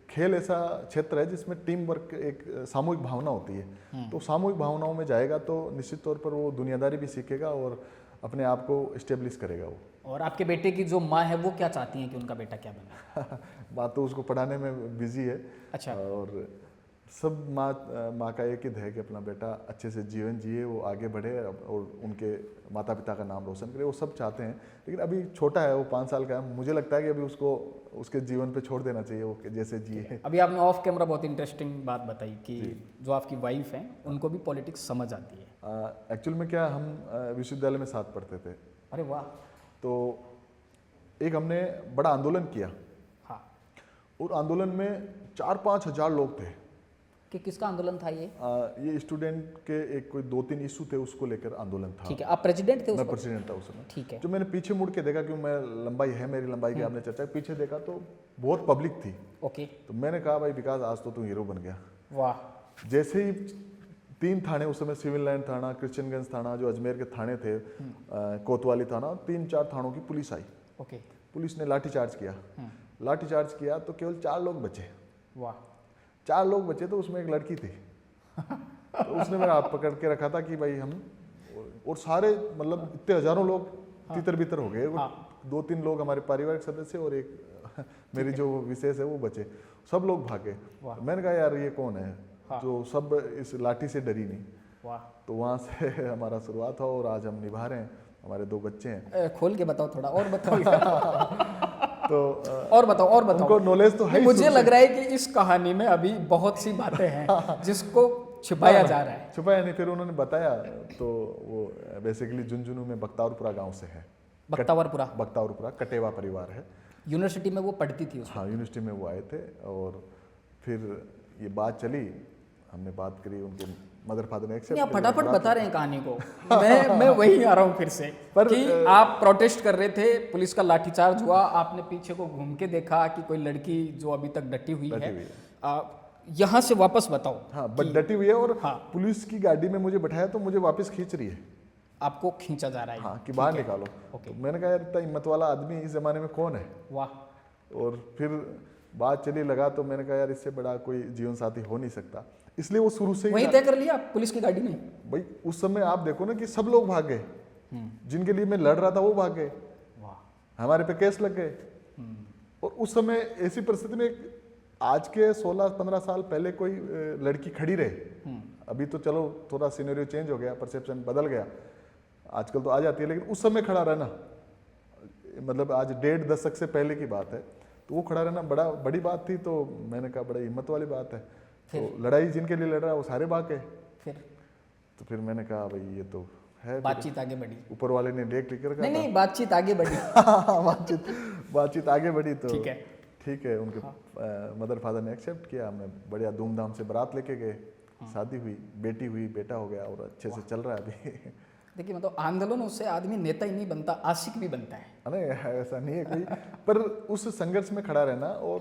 खेल ऐसा क्षेत्र है जिसमें टीम वर्क, एक सामूहिक भावना होती है। तो सामूहिक भावनाओं में जाएगा तो निश्चित तौर पर वो दुनियादारी भी सीखेगा और अपने आप को इस्टेब्लिश करेगा वो। और आपके बेटे की जो माँ है वो क्या चाहती हैं कि उनका बेटा क्या बने? बात तो उसको पढ़ाने में बिजी है। अच्छा। और सब माँ का एक ही है कि अपना बेटा अच्छे से जीवन जिए, वो आगे बढ़े और उनके माता पिता का नाम रोशन करे, वो सब चाहते हैं। लेकिन अभी छोटा है, वो 5 साल का है। मुझे लगता है कि अभी उसको उसके जीवन पे छोड़ देना चाहिए, वो जैसे जिए। अभी आपने ऑफ कैमरा बहुत इंटरेस्टिंग बात बताई कि जो आपकी वाइफ हैं उनको भी पॉलिटिक्स समझ आती है। एक्चुअल में क्या, हम विश्वविद्यालय में साथ पढ़ते थे। अरे वाह। तो एक हमने बड़ा आंदोलन किया। हाँ। और आंदोलन में 4-5 हज़ार लोग थे। कि किसका आंदोलन था ये? ये स्टूडेंट के एक कोई 2-3 इशू थे, उसको लेकर आंदोलन था। ठीक है, आप प्रेसिडेंट थे उस मैं वक्त? प्रेसिडेंट था उस समय। ठीक है। जो मैंने पीछे मुड़ के देखा, क्योंकि मैं लंबाई है मेरी, लंबाई की आपने चर्चा, पीछे देखा तो बहुत पब्लिक थी। ओके। तो मैंने कहा भाई विकास, आज तो तू हीरो बन गया। वाह। जैसे ही 3 थाने उस समय, सिविल लाइन थाना, क्रिश्चियनगंज थाना, जो अजमेर के थाने थे, कोतवाली थाना, 3-4 थानों की पुलिस आई। ओके। पुलिस ने लाठीचार्ज किया। लाठीचार्ज किया तो केवल 4 लोग बचे। वाह। 4 लोग बचे, तो उसमें एक लड़की थी। तो उसने मेरा हाथ पकड़ के रखा था कि भाई हम, और सारे मतलब इतने हजारों लोग तितर बितर हो गए। 2-3 लोग हमारे पारिवारिक सदस्य और एक मेरी जो विशेष है वो बचे, सब लोग भागे। मैंने कहा यार ये कौन है जो सब इस लाठी से डरी नहीं। वाह। तो वहाँ से हमारा शुरुआत हुआ और आज हम निभा रहे हैं। हमारे 2 बच्चे हैं। खोल के बताओ थोड़ा और बताओ। तो और बताओ उनको नॉलेज तो है। मुझे लग रहा है कि इस कहानी में अभी बहुत सी बातें हैं जिसको छिपाया जा रहा है। छुपाया नहीं, फिर उन्होंने बताया। तो वो बेसिकली झुंझुनू में बख्तावरपुरा गांव से है। बख्तावरपुरा कटेवा परिवार है। यूनिवर्सिटी में वो पढ़ती थी उसमें? हाँ, यूनिवर्सिटी में वो आए थे। और फिर ये बात चली हमने बात करी, उनके मदर फादर ने नहीं, एक्सेप्ट आप फटाफट बता रहे हैं कहानी को। मैं वही आ रहा हूँ फिर से कि आप प्रोटेस्ट कर रहे थे, पुलिस का लाठीचार्ज हुआ, आपने पीछे को घूम के देखा कि कोई लड़की जो अभी तक डटी हुई है, यहाँ से वापस बताओ। हाँ, बट डटी हुई है और हाँ। पुलिस की गाड़ी में मुझे बैठाया तो मुझे वापस खींच रही है। आपको खींचा जा रहा है? हाँ, कि बाहर निकालो। तो मैंने कहा यार इतना हिम्मत वाला आदमी इस जमाने में कौन है। वाह। और फिर बात चली लगा तो मैंने कहा यार इससे बड़ा कोई जीवन साथी हो नहीं सकता, इसलिए वो शुरू से ही वही तय कर लिया पुलिस की गाड़ी में? भाई उस समय आप देखो ना कि सब लोग भाग गए, जिनके लिए मैं लड़ रहा था वो भाग गए, हमारे पे केस लग गए। और उस समय ऐसी परिस्थिति में आज के 16-15 साल पहले कोई लड़की खड़ी रहे, अभी तो चलो थोड़ा सिनेरियो चेंज हो गया, परसेप्शन बदल गया, आजकल तो आ जाती है, लेकिन उस समय खड़ा रहना, मतलब आज 1.5 दशक से पहले की बात है, तो वो खड़ा रहना बड़ी बात थी। तो मैंने कहा बड़ा हिम्मत वाली बात है। तो लड़ाई जिनके लिए लड़ रहा है वो सारे भाग गए। तो फिर मैंने कहा भाई ये तो है, बातचीत आगे बढ़ी, ऊपर वाले ने देख लिख कर नहीं बातचीत आगे बढ़ी। बातचीत आगे बढ़ी तो ठीक है उनके मदर फादर ने एक्सेप्ट किया, मैं बढ़िया धूमधाम से बारात लेके गए, शादी हुई, बेटी हुई, बेटा हो गया और अच्छे से चल रहा है अभी। देखिए मतलब आंदोलनों से आदमी नेता ही नहीं बनता, आशिक भी बनता है। अरे ऐसा नहीं है कोई, पर उस संघर्ष में खड़ा रहना और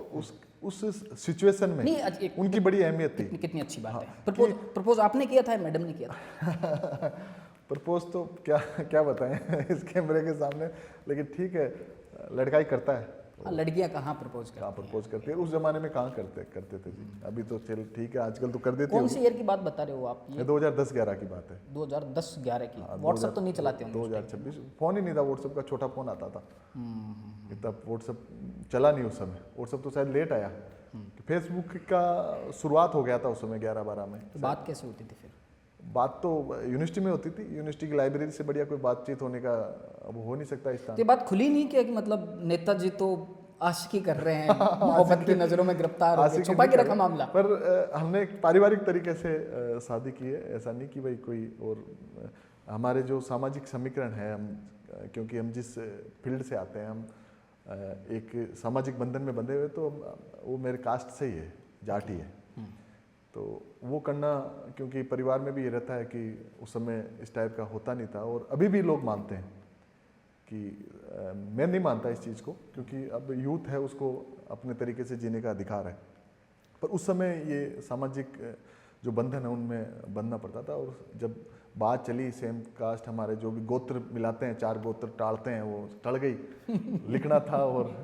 उस सिचुएशन में नहीं, उनकी बड़ी अहमियत थी। कितनी अच्छी बात है। प्रपोज आपने किया था, मैडम ने किया था? प्रपोज तो क्या बताएं इस कैमरे के सामने, लेकिन ठीक है लड़का ही करता है। लड़कियां कहाँ प्रपोज करती है, उस जमाने में कहाँ करते थे जी। अभी तो चल ठीक है, आजकल तो कर देते। कौन सी ईयर की बात बता रहे हो आप? ये 2010-11 की बात है। 2010-11 की। व्हाट्सएप तो नहीं चलाते होंगे? 2026 फोन ही नहीं था, व्हाट्सएप का छोटा फोन आता था, इतना व्हाट्सएप चला नहीं उस समय। व्हाट्सएप तो शायद लेट आया, फेसबुक का शुरुआत हो गया था उस समय 11-12 में। तो बात कैसे होती थी फिर? बात तो यूनिवर्सिटी में होती थी, यूनिवर्सिटी की लाइब्रेरी से बढ़िया कोई बातचीत होने का अब हो नहीं सकता इस ये बात खुली नहीं क्या कि मतलब नेताजी तो आशिकी कर रहे हैं, मोहब्बत की नजरों में गिरफ्तार हो गए, छुपा के रखा मामला? पर हमने एक पारिवारिक तरीके से शादी की है, ऐसा नहीं कि भाई कोई और। हमारे जो सामाजिक समीकरण है, हम क्योंकि हम जिस फील्ड से आते हैं, हम एक सामाजिक बंधन में बंधे हुए, तो वो मेरे कास्ट से ही है, जाट ही है। तो वो करना, क्योंकि परिवार में भी ये रहता है कि उस समय इस टाइप का होता नहीं था, और अभी भी लोग मानते हैं कि मैं नहीं मानता इस चीज़ को, क्योंकि अब यूथ है, उसको अपने तरीके से जीने का अधिकार है। पर उस समय ये सामाजिक जो बंधन है उनमें बंधना पड़ता था। और जब बात चली सेम कास्ट, हमारे जो भी गोत्र मिलाते हैं, 4 गोत्र टालते हैं, वो टल गई, लिखना था। और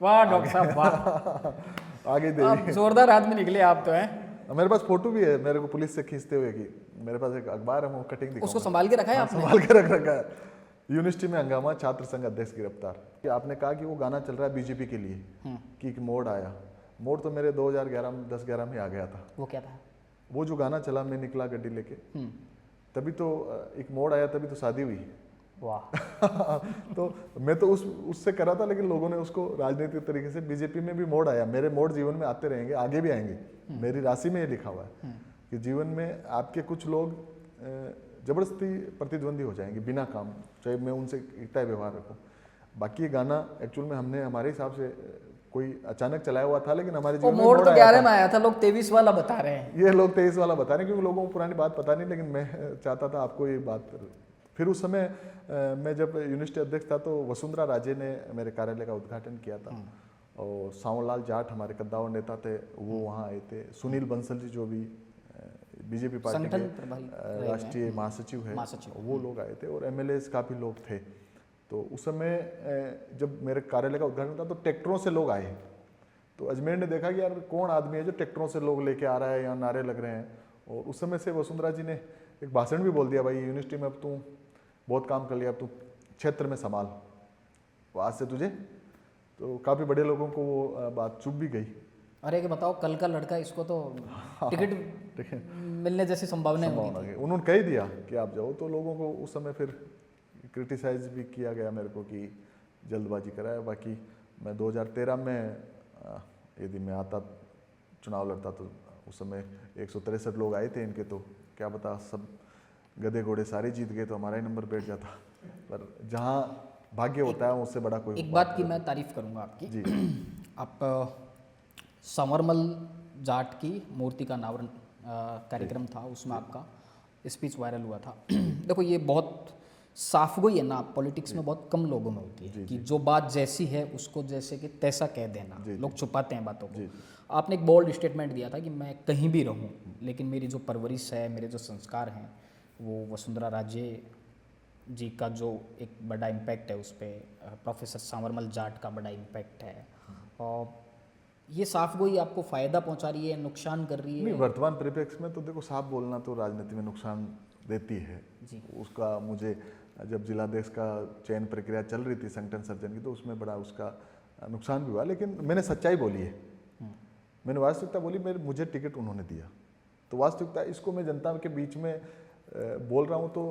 वाह डॉक्टर साहब वाह, आगे दे जोरदार आदमी निकले आप तो हैं। मेरे पास फोटो भी है, मेरे को पुलिस से खींचते हुए की, मेरे पास एक अखबार है, वो कटिंग दिखाऊंगा। उसको संभाल के रखा है आपने? संभाल के रख रखा है। यूनिवर्सिटी में हंगामा, छात्र संघ अध्यक्ष गिरफ्तार। कि आपने कहा कि वो गाना चल रहा है बीजेपी के लिए, कि एक मोड़ आया, मोड़ तो मेरे 2010-11 में आ गया था। वो क्या था? वो जो गाना चला, मैं निकला गड्डी लेके, तभी तो एक मोड़ आया, तभी तो शादी हुई। वाह। तो मैं तो उससे करा था, लेकिन लोगों ने उसको राजनीतिक तरीके से, बीजेपी में भी मोड़ आया, मेरे मोड़ जीवन में आते रहेंगे, आगे भी आएंगे। मेरी राशि में ये लिखा हुआ है कि जीवन में आपके कुछ लोग जबरदस्ती प्रतिद्वंदी हो जाएंगे बिना काम, चाहे मैं उनसे तय व्यवहार रखूं। बाकी ये गाना एक्चुअल में हमने हमारे हिसाब से कोई अचानक चलाया हुआ था, लेकिन हमारे जीवन में मोड़ तो 11 में आया था, लोग 23 वाला बता रहे हैं। ये लोग 23 वाला बता रहे हैं, क्योंकि लोगों को पुरानी बात पता नहीं, लेकिन मैं चाहता था आपको ये बात। फिर उस समय मैं जब यूनिवर्सिटी अध्यक्ष था, तो वसुंधरा राजे ने मेरे कार्यालय का उद्घाटन किया था, और सावनलाल जाट हमारे कद्दावर नेता थे, वो वहाँ आए थे। सुनील बंसल जी जो भी बीजेपी पार्टी के राष्ट्रीय महासचिव है, वो लोग आए थे, और एमएलएस काफ़ी लोग थे। तो उस समय जब मेरे कार्यालय का उद्घाटन था, तो ट्रैक्टरों से लोग आए। तो अजमेर ने देखा कि यार कौन आदमी है जो ट्रैक्टरों से लोग लेके आ रहा है, या नारे लग रहे हैं। और उस समय से वसुंधरा जी ने एक भाषण भी बोल दिया, भाई यूनिवर्सिटी में अब तू बहुत काम कर लिया, अब तू क्षेत्र में संभाल, आज से तुझे। तो काफ़ी बड़े लोगों को वो बात चुभ भी गई। अरे कि बताओ, कल का लड़का, इसको तो टिकट मिलने जैसी संभावना है। उन्होंने कह दिया कि आप जाओ, तो लोगों को उस समय फिर क्रिटिसाइज भी किया गया मेरे को कि जल्दबाजी कराया। बाकी मैं 2013 में यदि मैं आता, चुनाव लड़ता, तो उस समय 163 लोग आए थे इनके, तो क्या बता, सब गधे घोड़े सारे जीत गए, तो हमारा ही नंबर बैठ जाता। पर जहाँ भाग्य होता है उससे बड़ा कोई। एक बात की मैं तारीफ करूँगा आपकी जी। आप संवरमल जाट की मूर्ति का कार्यक्रम था, उसमें आपका स्पीच वायरल हुआ था। देखो ये बहुत साफगोई है ना, पॉलिटिक्स में बहुत कम लोगों में होती है कि जो बात जैसी है उसको जैसे कि तैसा कह देना। लोग छुपाते हैं बातों को। आपने एक बोल्ड स्टेटमेंट दिया था कि मैं कहीं भी रहूं लेकिन मेरी जो परवरिश है, मेरे जो संस्कार हैं, वो वसुंधरा राजे जी का जो एक बड़ा इम्पैक्ट है उस पर, प्रोफेसर सांवरमल जाट का बड़ा इम्पैक्ट है। और ये साफगोई आपको फ़ायदा पहुंचा रही है, नुकसान कर रही है? नहीं, वर्तमान परिप्रेक्ष्य में तो देखो साफ बोलना तो राजनीति में नुकसान देती है जी। उसका मुझे जब जिलाध्यक्ष का चयन प्रक्रिया चल रही थी संगठन सर्जन की, तो उसमें बड़ा उसका नुकसान भी हुआ, लेकिन मैंने सच्चाई बोली है, मैंने वास्तविकता बोली। मुझे टिकट उन्होंने दिया, तो वास्तविकता इसको मैं जनता के बीच में बोल रहा हूँ। तो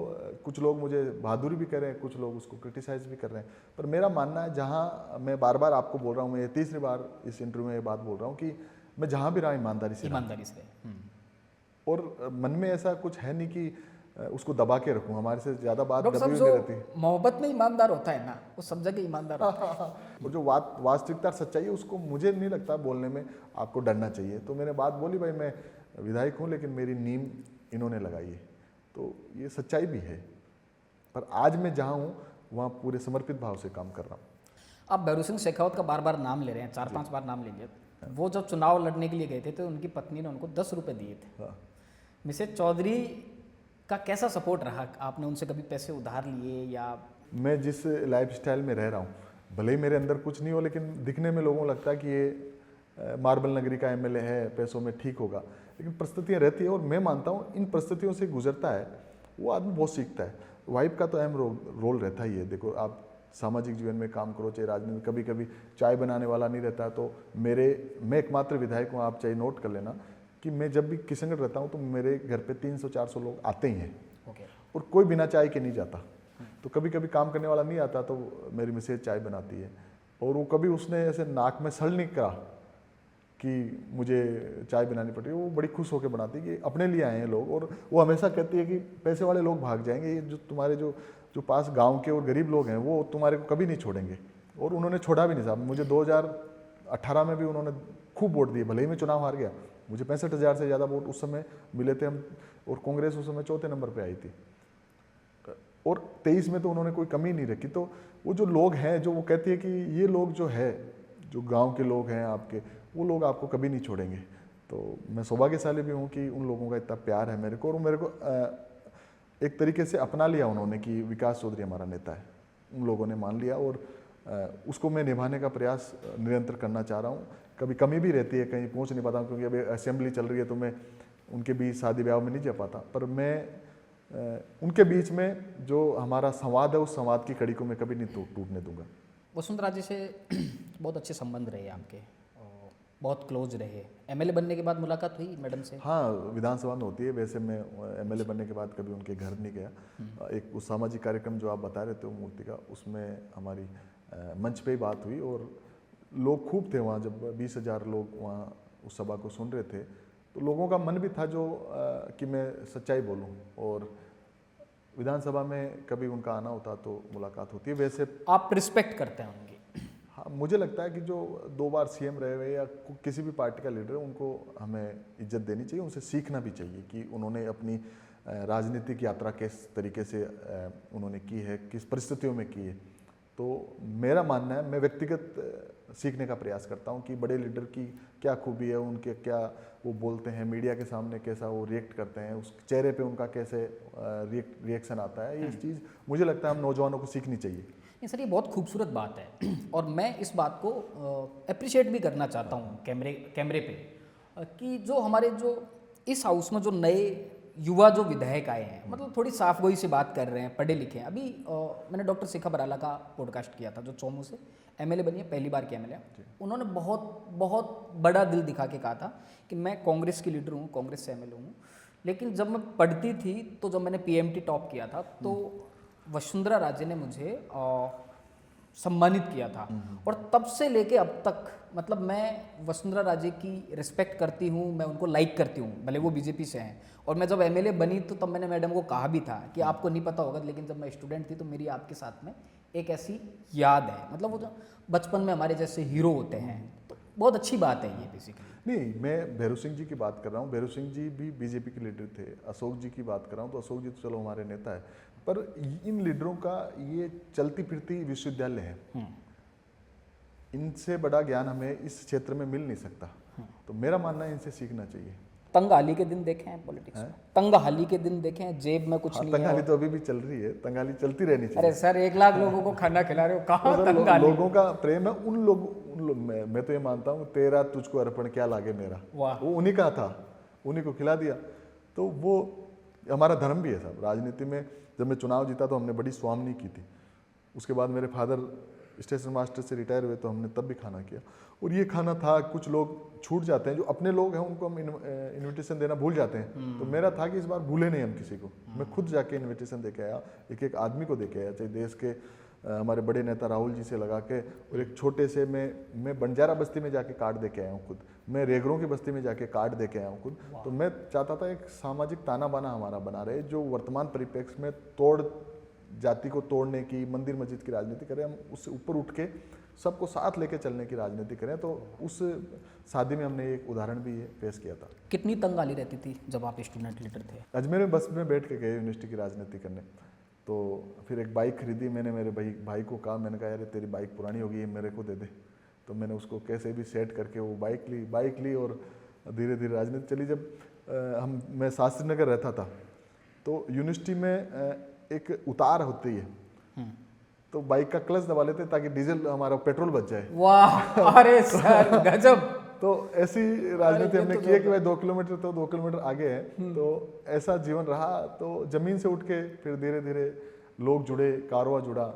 कुछ लोग मुझे बहादुरी भी कर रहे हैं, कुछ लोग उसको क्रिटिसाइज भी कर रहे हैं, पर मेरा मानना है, जहाँ मैं बार बार आपको बोल रहा हूँ, मैं ये तीसरी बार इस इंटरव्यू में ये बात बोल रहा हूँ कि मैं जहाँ भी रहा ईमानदारी से और मन में ऐसा कुछ है नहीं कि उसको दबा के रखूँ। हमारे से ज़्यादा बात दबी हुई नहीं रहती। मोहब्बत में ईमानदार होता है ना, वो सब जगह ईमानदार होता है। और जो वास्तविकता सच्चाई है उसको मुझे नहीं लगता बोलने में आपको डरना चाहिए। तो मैंने बात बोली, भाई मैं विधायक हूँ लेकिन मेरी नींव इन्होंने लगाई है, तो ये सच्चाई भी है। पर आज मैं जहाँ हूँ वहाँ पूरे समर्पित भाव से काम कर रहा हूँ। आप भैरू सिंह शेखावत का बार बार नाम ले रहे हैं, 4-5 बार नाम ले लिया। वो जब चुनाव लड़ने के लिए गए थे तो उनकी पत्नी ने उनको 10 रुपये दिए थे। मिसेज चौधरी का कैसा सपोर्ट रहा? आपने उनसे कभी पैसे उधार लिए? या मैं जिस लाइफस्टाइल में रह रहा हूँ, भले ही मेरे अंदर कुछ नहीं हो, लेकिन दिखने में लोगों को लगता है कि ये मार्बल नगरी का एमएलए है, पैसों में ठीक होगा, लेकिन परिस्थितियाँ रहती है। और मैं मानता हूँ इन परिस्थितियों से गुजरता है वो आदमी बहुत सीखता है। वाइफ का तो अहम रोल रहता ही है। देखो, आप सामाजिक जीवन में काम करो, चाहे राजनीति, कभी कभी चाय बनाने वाला नहीं रहता, तो मैं एकमात्र विधायक हूँ, आप चाहे नोट कर लेना कि मैं जब भी किशनगढ़ रहता हूँ तो मेरे घर पे 300-400 लोग आते ही हैं। और कोई बिना चाय के नहीं जाता। तो कभी कभी काम करने वाला नहीं आता तो मेरी मिसेज चाय बनाती है, और वो कभी उसने ऐसे नाक में सड़ नहीं करा कि मुझे चाय बनानी पड़ी। वो बड़ी खुश होकर बनाती है कि अपने लिए आए हैं लोग, और वो हमेशा कहती है कि पैसे वाले लोग भाग जाएंगे, ये जो तुम्हारे जो पास गांव के और गरीब लोग हैं वो तुम्हारे को कभी नहीं छोड़ेंगे। और उन्होंने छोड़ा भी नहीं साहब। मुझे 2018 में भी उन्होंने खूब वोट दिए, भले ही मैं चुनाव हार गया। मुझे 65,000 से ज़्यादा वोट उस समय मिले थे हम, और कांग्रेस उस समय 4थे नंबर पे आई थी। और 23 में तो उन्होंने कोई कमी नहीं रखी। तो वो जो लोग हैं, जो वो कहती है कि ये लोग जो है, जो गांव के लोग हैं आपके, वो लोग आपको कभी नहीं छोड़ेंगे। तो मैं सौभाग्यशाली भी हूँ कि उन लोगों का इतना प्यार है मेरे को, और मेरे को एक तरीके से अपना लिया उन्होंने कि विकास चौधरी हमारा नेता है। उन लोगों ने मान लिया, और उसको मैं निभाने का प्रयास निरंतर करना चाह रहा हूँ। कभी कमी भी रहती है, कहीं पहुँच नहीं पाता हूँ, क्योंकि अभी असेंबली चल रही है तो मैं उनके बीच शादी ब्याह में नहीं जा पाता। पर मैं उनके बीच में जो हमारा संवाद है, उस संवाद की कड़ी को मैं कभी नहीं टूटने दूंगा। वसुंधरा जी से बहुत अच्छे संबंध रहे आपके, बहुत क्लोज रहे। एमएलए बनने के बाद मुलाकात हुई मैडम से? हाँ, विधानसभा में होती है। वैसे मैं एमएलए बनने के बाद कभी उनके घर नहीं गया। एक उस सामाजिक कार्यक्रम जो आप बता रहे थे मूर्ति का, उसमें हमारी मंच पे ही बात हुई, और लोग खूब थे वहाँ। जब 20,000 लोग वहाँ उस सभा को सुन रहे थे, तो लोगों का मन भी था जो कि मैं सच्चाई बोलूँ, और विधानसभा में कभी उनका आना होता तो मुलाकात होती है। वैसे आप रिस्पेक्ट करते हैं उनकी? हाँ, मुझे लगता है कि जो 2 बार सीएम रहे हुए या किसी भी पार्टी का लीडर है, उनको हमें इज्जत देनी चाहिए, उनसे सीखना भी चाहिए कि उन्होंने अपनी राजनीतिक यात्रा किस तरीके से उन्होंने की है, किस परिस्थितियों में की है। तो मेरा मानना है, मैं व्यक्तिगत सीखने का प्रयास करता हूं कि बड़े लीडर की क्या खूबी है, उनके क्या वो बोलते हैं, मीडिया के सामने कैसा वो रिएक्ट करते हैं, उस चेहरे पे उनका कैसे रिएक्शन आता है। ये चीज़ मुझे लगता है हम नौजवानों को सीखनी चाहिए। नहीं सर, ये बहुत खूबसूरत बात है, और मैं इस बात को अप्रिशिएट भी करना चाहता हूँ कैमरे पे, कि जो हमारे जो इस हाउस में जो नए युवा जो विधायक आए हैं, मतलब थोड़ी साफगोई से बात कर रहे हैं, पढ़े लिखे हैं। अभी मैंने डॉक्टर शिखा बराला का पॉडकास्ट किया था, जो चौमू से एमएलए बनी है, पहली बार के एमएलए। उन्होंने बहुत बहुत बड़ा दिल दिखा के कहा था कि मैं कांग्रेस की लीडर हूँ, कांग्रेस से एमएलए हूँ, लेकिन जब मैं पढ़ती थी, तो जब मैंने पीएमटी टॉप किया था, तो वसुंधरा राजे ने मुझे सम्मानित किया था। और तब से लेके अब तक, मतलब मैं वसुंधरा राजे की रिस्पेक्ट करती हूँ, मैं उनको लाइक करती हूँ, भले वो बीजेपी से हैं। और मैं जब एमएलए बनी तो तब मैंने मैडम को कहा भी था कि आपको नहीं पता होगा, लेकिन जब मैं स्टूडेंट थी तो मेरी आपके साथ में एक ऐसी याद है। मतलब वो जो बचपन में हमारे जैसे हीरो होते हैं, तो बहुत अच्छी बात है ये बेसिकली। नहीं, मैं भैरू सिंह जी की बात कर रहा हूँ। भैरू सिंह जी भी बीजेपी के लीडर थे। अशोक जी की बात कर रहा हूँ तो अशोक जी तो चलो हमारे नेता है, पर इन लीडरों का ये चलती फिरती विश्वविद्यालय है। इनसे बड़ा ज्ञान हमें इस क्षेत्र में मिल नहीं सकता। तो मेरा मानना है इनसे सीखना चाहिए। तंगहाली के दिन देखे हैं पॉलिटिक्स में, तंगहाली के दिन देखे हैं, जेब में कुछ हाँ, नहीं है। तंगहाली तो अभी भी चल रही है, तंगहाली चलती रहनी चाहिए। अरे सर 1 लाख लोगों को खाना खिला रहे हो, कहाँ तो तंगहाली? लोगों का प्रेम है उन लोग मैं तो ये मानता हूँ, तेरा तुझको अर्पण क्या लागे मेरा, वाह। वो उन्हीं का था, उन्हीं को खिला दिया। तो वो हमारा धर्म भी है साहब। राजनीति में जब मैं चुनाव जीता तो हमने बड़ी स्वामनी की थी। उसके बाद मेरे फादर स्टेशन मास्टर से रिटायर हुए तो हमने तब भी खाना किया। और ये खाना था, कुछ लोग छूट जाते हैं, जो अपने लोग हैं उनको हम इनविटेशन देना भूल जाते हैं। तो मेरा था कि इस बार भूले नहीं हम किसी को। मैं खुद जाके इनविटेशन दे के आया, एक एक आदमी को दे के आया, चाहे देश के हमारे बड़े नेता राहुल जी से लगा के, और एक छोटे से मैं बंजारा बस्ती में जाके कार्ड दे के आया हूँ खुद, मैं रेगरों की बस्ती में जाके कार्ड दे के आया हूँ खुद। तो मैं चाहता था एक सामाजिक ताना बाना हमारा बना रहे, जो वर्तमान परिप्रेक्ष्य में जाति को तोड़ने की, मंदिर मस्जिद की राजनीति करें, हम उससे ऊपर उठ के सबको साथ लेके चलने की राजनीति करें। तो उस शादी में हमने एक उदाहरण भी ये पेश किया था। कितनी तंगहाली रहती थी जब आप स्टूडेंट लीडर थे? अजमेर में बस में बैठ के गए यूनिवर्सिटी की राजनीति करने। तो फिर एक बाइक खरीदी मैंने, मेरे भाई को कहा, मैंने कहा यार तेरी बाइक पुरानी हो गई है, मेरे को दे दे। तो मैंने उसको कैसे भी सेट करके वो बाइक ली और धीरे धीरे राजनीति चली। जब मैं शास्त्री नगर रहता था तो यूनिवर्सिटी में एक उतार होती है, तो बाइक का क्लच दबा लेते ताकि डीजल हमारा पेट्रोल बच जाए। वाह, अरे सर गजब। तो ऐसी राजनीति हमने की है कि भाई 2 किलोमीटर तो 2 किलोमीटर आगे है। तो ऐसा जीवन रहा। तो जमीन से उठ के फिर धीरे धीरे लोग जुड़े, कारवा जुड़ा,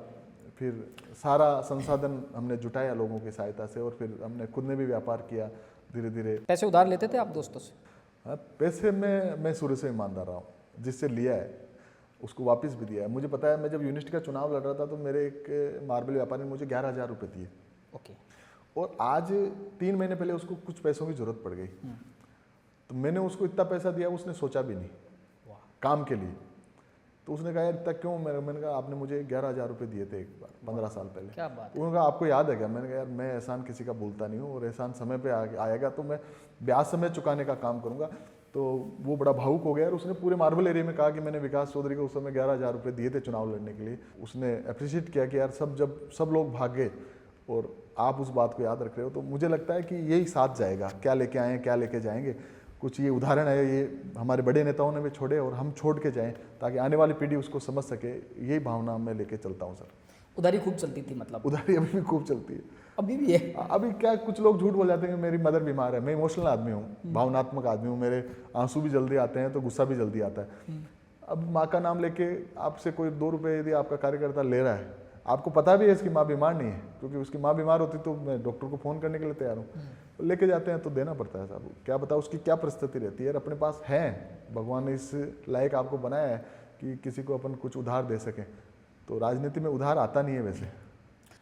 फिर सारा संसाधन हमने जुटाया लोगों की सहायता से, और फिर हमने खुद ने भी व्यापार किया धीरे धीरे। पैसे उधार लेते थे आप दोस्तों से? हाँ, पैसे में मैं शुरू से ईमानदार रहा हूँ। जिससे लिया है उसको वापस भी दिया है। मुझे पता है, मैं जब यूनिवर्सिटी का चुनाव लड़ रहा था तो मेरे एक मार्बल व्यापारी ने मुझे 11,000 रुपये दिए। ओके। और आज 3 महीने पहले उसको कुछ पैसों की जरूरत पड़ गई, तो मैंने उसको इतना पैसा दिया, उसने सोचा भी नहीं काम के लिए। तो उसने कहा यार इतना क्यों? मैंने कहा आपने मुझे 11,000 रुपये दिए थे एक बार 15 साल पहले। क्या बात है। उन्होंने कहा आपको याद है क्या? मैंने कहा यार मैं एहसान किसी का भूलता नहीं हूँ, और एहसान समय पे आएगा तो मैं ब्याज समय चुकाने का काम करूँगा। तो वो बड़ा भावुक हो गया और उसने पूरे मार्बल एरिया में कहा कि मैंने विकास चौधरी को उस समय 11,000 रुपये दिए थे चुनाव लड़ने के लिए। उसने अप्रिशिएट किया कि यार जब सब लोग भाग गए और आप उस बात को याद रख रहे हो, तो मुझे लगता है कि यही साथ जाएगा। क्या लेके आए, क्या लेके जाएंगे, कुछ ये उदाहरण है, ये हमारे बड़े नेताओं ने भी छोड़े और हम छोड़ के जाएं ताकि आने वाली पीढ़ी उसको समझ सके। यही भावना मैं लेके चलता हूँ सर। उधारी खूब चलती थी मतलब? उधारी अभी भी खूब चलती है। अभी भी है? अभी क्या, कुछ लोग झूठ बोल जाते हैं कि मेरी मदर बीमार है। मैं इमोशनल आदमी हूँ, भावनात्मक आदमी हूँ, मेरे आंसू भी जल्दी आते हैं तो गुस्सा भी जल्दी आता है। अब माँ का नाम लेके आपसे कोई 2 रुपये यदि आपका कार्यकर्ता ले रहा है, आपको पता भी है इसकी माँ बीमार नहीं है, क्योंकि उसकी माँ बीमार होती तो मैं डॉक्टर को फ़ोन करने के लिए तैयार हूँ, तो लेके जाते हैं तो देना पड़ता है साहब। क्या पता उसकी क्या परिस्थिति रहती है। अपने पास है, भगवान ने इस लायक आपको बनाया है कि किसी को अपन कुछ उधार दे सकें। तो राजनीति में उधार आता नहीं है वैसे।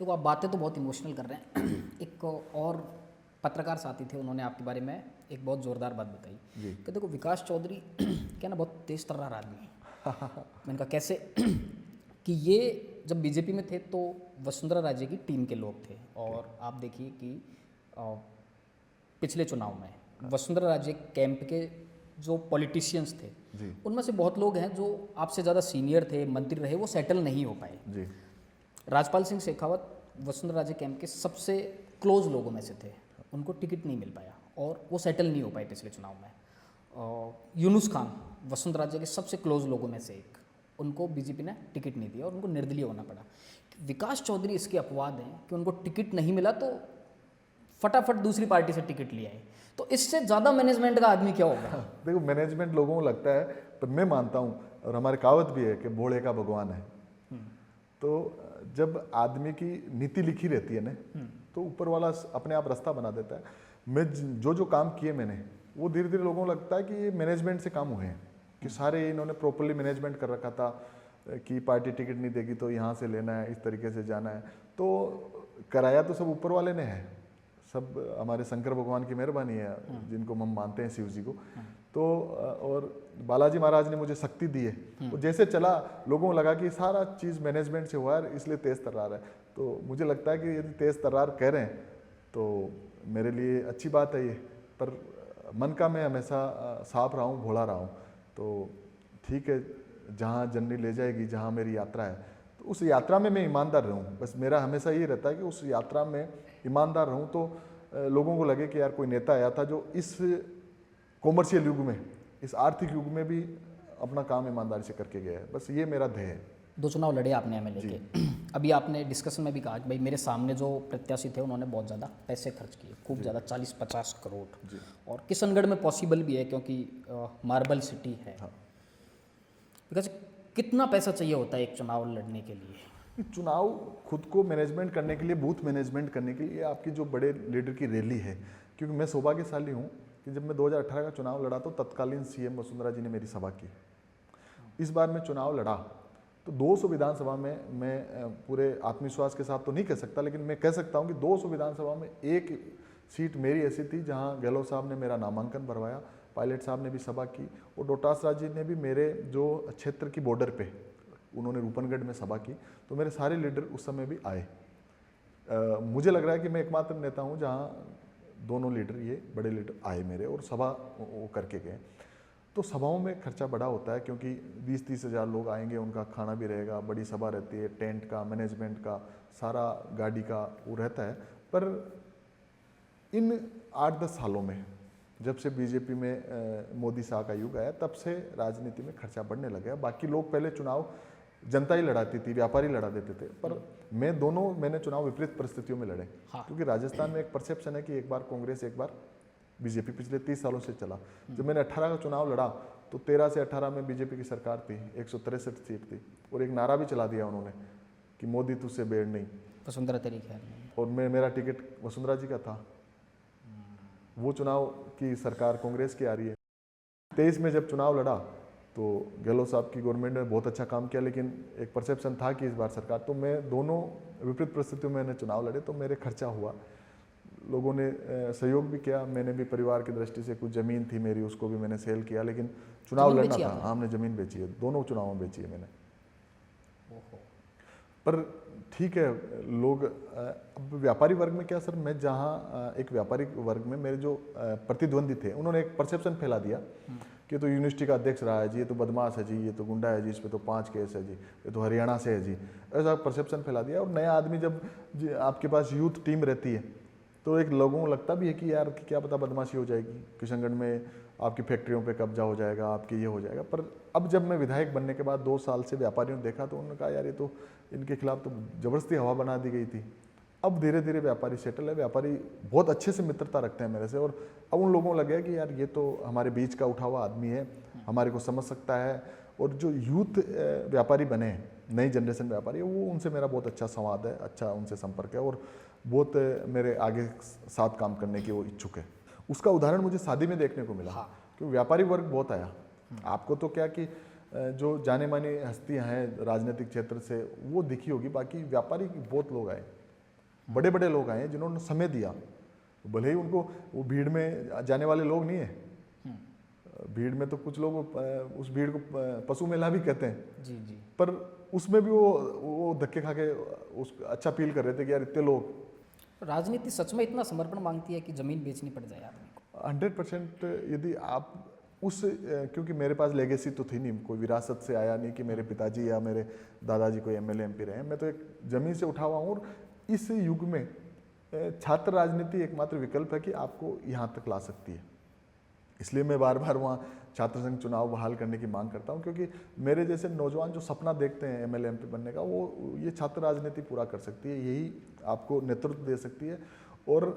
तो आप बातें तो बहुत इमोशनल कर रहे हैं। एक और पत्रकार साथी थे, उन्होंने आपके बारे में एक बहुत ज़ोरदार बात बताई कि देखो विकास चौधरी क्या ना बहुत तेज तर्रार आदमी है। मैंने कहा कैसे? कि ये जब बीजेपी में थे तो वसुंधरा राजे की टीम के लोग थे, और आप देखिए कि पिछले चुनाव में वसुंधरा राजे कैंप के जो पॉलिटिशियंस थे उनमें से बहुत लोग हैं जो आपसे ज़्यादा सीनियर थे, मंत्री रहे, वो सेटल नहीं हो पाए जी। राजपाल सिंह शेखावत वसुंधरा राजे कैंप के सबसे क्लोज लोगों में से थे, उनको टिकट नहीं मिल पाया और वो सेटल नहीं हो पाए पिछले चुनाव में। यूनुस खान वसुंधरा राजे के सबसे क्लोज लोगों में से एक, उनको बीजेपी ने टिकट नहीं दिया और उनको निर्दलीय होना पड़ा। विकास चौधरी इसके अपवाद हैं कि उनको टिकट नहीं मिला तो फटाफट दूसरी पार्टी से टिकट लिया है। तो इससे ज़्यादा मैनेजमेंट का आदमी क्या होगा? देखो मैनेजमेंट लोगों को लगता है, पर मैं मानता हूँ और हमारी कहावत भी है कि भोले का भगवान है। तो जब आदमी की नीति लिखी रहती है ना, तो ऊपर वाला अपने आप रास्ता बना देता है। मैं जो काम किए मैंने, वो धीरे धीरे लोगों को लगता है कि ये मैनेजमेंट से काम हुए हैं, कि सारे इन्होंने प्रॉपरली मैनेजमेंट कर रखा था कि पार्टी टिकट नहीं देगी तो यहाँ से लेना है, इस तरीके से जाना है। तो कराया तो सब ऊपर वाले ने है, सब हमारे शंकर भगवान की मेहरबानी है, जिनको हम मानते हैं शिव जी को। तो और बालाजी महाराज ने मुझे शक्ति दी है, और जैसे चला लोगों को लगा कि सारा चीज़ मैनेजमेंट से हुआ है, इसलिए तेज़ तर्रार है। तो मुझे लगता है कि यदि तेज़ तर्रार कह रहे हैं तो मेरे लिए अच्छी बात है ये। पर मन का मैं हमेशा साफ रहा हूँ, भोला रहा हूँ। तो ठीक है, जहाँ जननी ले जाएगी, जहाँ मेरी यात्रा है, तो उस यात्रा में मैं ईमानदार रहूँ। बस मेरा हमेशा ये रहता है कि उस यात्रा में ईमानदार रहूँ, तो लोगों को लगे कि यार कोई नेता आया था जो इस कॉमर्शियल युग में, इस आर्थिक युग में भी अपना काम ईमानदारी से करके गया है। बस ये मेरा ध्येय है। 2 चुनाव लड़े आपने एमएलए के। अभी आपने डिस्कशन में भी कहा कि भाई मेरे सामने जो प्रत्याशी थे उन्होंने बहुत ज़्यादा पैसे खर्च किए, खूब ज़्यादा 40-50 करोड़। जी। और किशनगढ़ में पॉसिबल भी है क्योंकि मार्बल सिटी है। हाँ। बिकॉज कितना पैसा चाहिए होता है एक चुनाव लड़ने के लिए? चुनाव खुद को मैनेजमेंट करने के लिए, बूथ मैनेजमेंट करने के लिए आपकी जो बड़े लीडर की रैली है, क्योंकि मैं सौभाग्यशाली हूँ कि जब मैं 2018 का चुनाव लड़ा तो तत्कालीन सीएम वसुंधरा जी ने मेरी सभा की। इस बार मैं चुनाव लड़ा तो 200 विधानसभा में मैं पूरे आत्मविश्वास के साथ तो नहीं कह सकता, लेकिन मैं कह सकता हूँ कि 200 विधानसभा में एक सीट मेरी ऐसी थी जहाँ गहलोत साहब ने मेरा नामांकन भरवाया, पायलट साहब ने भी सभा की, और डोटास राज जी ने भी मेरे जो क्षेत्र की बॉर्डर पे उन्होंने रूपनगढ़ में सभा की। तो मेरे सारे लीडर उस समय भी आए। मुझे लग रहा है कि मैं एकमात्र नेता हूँ जहाँ दोनों लीडर, ये बड़े लीडर आए मेरे और सभा वो करके गए। तो सभाओं में खर्चा बड़ा होता है क्योंकि 20-30 हज़ार लोग आएंगे, उनका खाना भी रहेगा, बड़ी सभा रहती है, टेंट का, मैनेजमेंट का, सारा गाड़ी का वो रहता है। पर इन 8-10 सालों में जब से बीजेपी में मोदी शाह का युग आया, तब से राजनीति में खर्चा बढ़ने लगा। बाकी लोग पहले चुनाव जनता ही लड़ाती थी, व्यापारी लड़ा देते थे, पर मैंने चुनाव विपरीत परिस्थितियों में लड़े। हाँ। क्योंकि राजस्थान में एक परसेप्शन है कि एक बार कांग्रेस, एक बार बीजेपी, पिछले 30 सालों से चला। जब मैंने 18 का चुनाव लड़ा तो 13 से 18 में बीजेपी की सरकार थी, 163 सीट थी, और एक नारा भी चला दिया उन्होंने कि मोदी तुझसे बेड़ नहीं, वसुंधरा तेरी खैर नहीं। और मेरा टिकट वसुंधरा जी का था। वो चुनाव की सरकार कांग्रेस की आ रही है। 23 में जब चुनाव लड़ा तो गहलोत साहब की गवर्नमेंट ने बहुत अच्छा काम किया, लेकिन एक परसेप्शन था कि इस बार सरकार, तो मैं दोनों विपरीत परिस्थितियों में मैंने चुनाव लड़े, तो मेरे खर्चा हुआ। लोगों ने सहयोग भी किया, मैंने भी परिवार की दृष्टि से, कुछ ज़मीन थी मेरी उसको भी मैंने सेल किया, लेकिन चुनाव जमीन लड़ना बेची था। आपने? हाँ, हमने ज़मीन बेची है, दोनों चुनावों में बेची है मैंने। पर ठीक है, लोग अब व्यापारी वर्ग में क्या सर, मैं जहाँ एक व्यापारी वर्ग में मेरे जो प्रतिद्वंदी थे, उन्होंने एक परसेप्शन फैला दिया कि तो यूनिवर्सिटी का अध्यक्ष रहा है जी, ये तो बदमाश है जी, ये तो गुंडा है जी, इस पे तो 5 केस है जी, ये तो हरियाणा से है जी, ऐसा परसेप्शन फैला दिया। और नया आदमी जब आपके पास यूथ टीम रहती है तो एक लोगों को लगता भी है कि यार क्या पता बदमाशी हो जाएगी, किशनगढ़ में आपकी फैक्ट्रियों पे कब्जा हो जाएगा, आपके ये हो जाएगा। पर अब जब मैं विधायक बनने के बाद 2 साल से व्यापारियों ने देखा तो उन्होंने कहा यार ये तो इनके खिलाफ तो ज़बरदस्ती हवा बना दी गई थी। अब धीरे धीरे व्यापारी सेटल है, व्यापारी बहुत अच्छे से मित्रता रखते हैं मेरे से, और अब उन लोगों को लगे कि यार ये तो हमारे बीच का उठा हुआ आदमी है, हमारे को समझ सकता है। और जो यूथ व्यापारी बने हैं, नई जनरेशन व्यापारी, वो उनसे मेरा बहुत अच्छा संवाद है, अच्छा उनसे संपर्क है, और बहुत मेरे आगे साथ काम करने की वो इच्छुक है। उसका उदाहरण मुझे शादी में देखने को मिला। हाँ। क्योंकि व्यापारी वर्ग बहुत आया। आपको तो क्या कि जो जाने मानी हस्तियां हैं राजनीतिक क्षेत्र से वो दिखी होगी, बाकी व्यापारी बहुत लोग आए, बड़े बड़े लोग आए जिन्होंने समय दिया। भले ही उनको वो भीड़ में जाने वाले लोग नहीं है, भीड़ में तो कुछ लोग उस भीड़ को पशु मेला भी कहते हैं जी जी, पर उसमें भी वो धक्के खा के उस अच्छा फील कर रहे थे कि यार इतने लोग। राजनीति सच में इतना समर्पण मांगती है कि ज़मीन बेचनी पड़ जाए आदमी को? 100% यदि आप उस क्योंकि मेरे पास लेगेसी तो थी नहीं, कोई विरासत से आया नहीं कि मेरे पिताजी या मेरे दादाजी कोई एमएलए एमपी रहे हैं। मैं तो एक जमीन से उठा हुआ हूँ, और इस युग में छात्र राजनीति एकमात्र विकल्प है कि आपको यहाँ तक ला सकती है। इसलिए मैं बार बार वहाँ छात्र संघ चुनाव बहाल करने की मांग करता हूँ, क्योंकि मेरे जैसे नौजवान जो सपना देखते हैं एमएलए एमपी बनने का, वो ये छात्र राजनीति पूरा कर सकती है, यही आपको नेतृत्व दे सकती है। और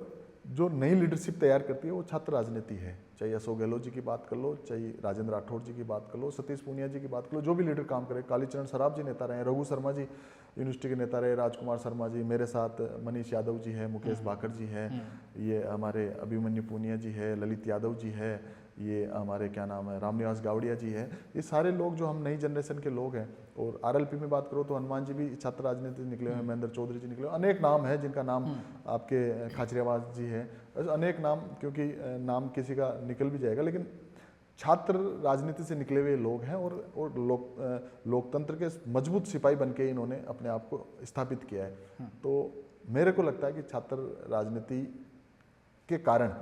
जो नई लीडरशिप तैयार करती है वो छात्र राजनीति है। चाहे अशोक गहलोत जी की बात कर लो, चाहे राजेंद्र राठौड़ जी की बात कर लो, सतीश पूनिया जी की बात कर लो, जो भी लीडर काम करे, कालीचरण सराफ जी नेता रहे, रघु शर्मा जी यूनिवर्सिटी के नेता रहे, राजकुमार शर्मा जी, मेरे साथ मनीष यादव जी है, मुकेश भाकर जी है, ये हमारे अभिमन्यु पूनिया जी है, ललित यादव जी है, ये हमारे क्या नाम है रामनिवास गावड़िया जी है। ये सारे लोग जो हम नई जनरेशन के लोग हैं। और आरएलपी में बात करो तो हनुमान जी भी छात्र राजनीति से निकले हुए, महेंद्र चौधरी जी निकले, अनेक नाम है जिनका नाम आपके खाचरियावास जी है, अनेक नाम, क्योंकि नाम किसी का निकल भी जाएगा, लेकिन छात्र राजनीति से निकले हुए लोग हैं। और लोकतंत्र के मजबूत सिपाही बन के इन्होंने अपने आप को स्थापित किया है। तो मेरे को लगता है कि छात्र राजनीति के कारण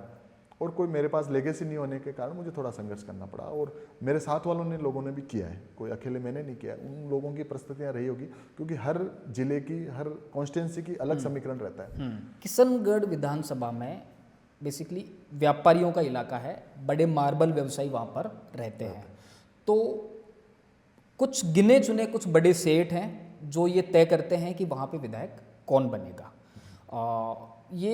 और कोई मेरे पास लेगेसी नहीं होने के कारण मुझे थोड़ा संघर्ष करना पड़ा, और मेरे साथ वालों ने लोगों ने भी किया है, कोई अकेले मैंने नहीं किया। उन लोगों की परिस्थितियां रही होगी, क्योंकि हर जिले की, हर कॉन्स्टिट्यूंसी की अलग समीकरण रहता है। किशनगढ़ विधानसभा में बेसिकली व्यापारियों का इलाका है, बड़े मार्बल व्यवसायी वहाँ पर रहते हैं। तो कुछ गिने चुने कुछ बड़े सेठ हैं जो ये तय करते हैं कि वहाँ पे विधायक कौन बनेगा। ये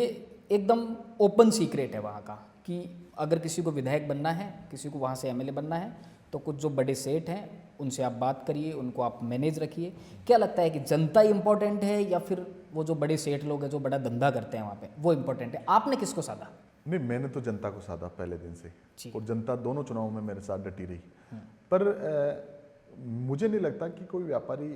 एकदम ओपन सीक्रेट है वहाँ का कि अगर किसी को विधायक बनना है, किसी को वहाँ से एमएलए बनना है, तो कुछ जो बड़े सेठ हैं उनसे आप बात करिए, उनको आप मैनेज रखिए। क्या लगता है कि जनता इम्पोर्टेंट है या फिर वो जो बड़े सेठ लोग हैं जो बड़ा धंधा करते हैं वहाँ पे, वो इम्पोर्टेंट है? आपने किसको साधा? नहीं, मैंने तो जनता को साधा पहले दिन से, जी। और जनता दोनों चुनावों में मेरे साथ डटी रही। पर मुझे नहीं लगता कि कोई व्यापारी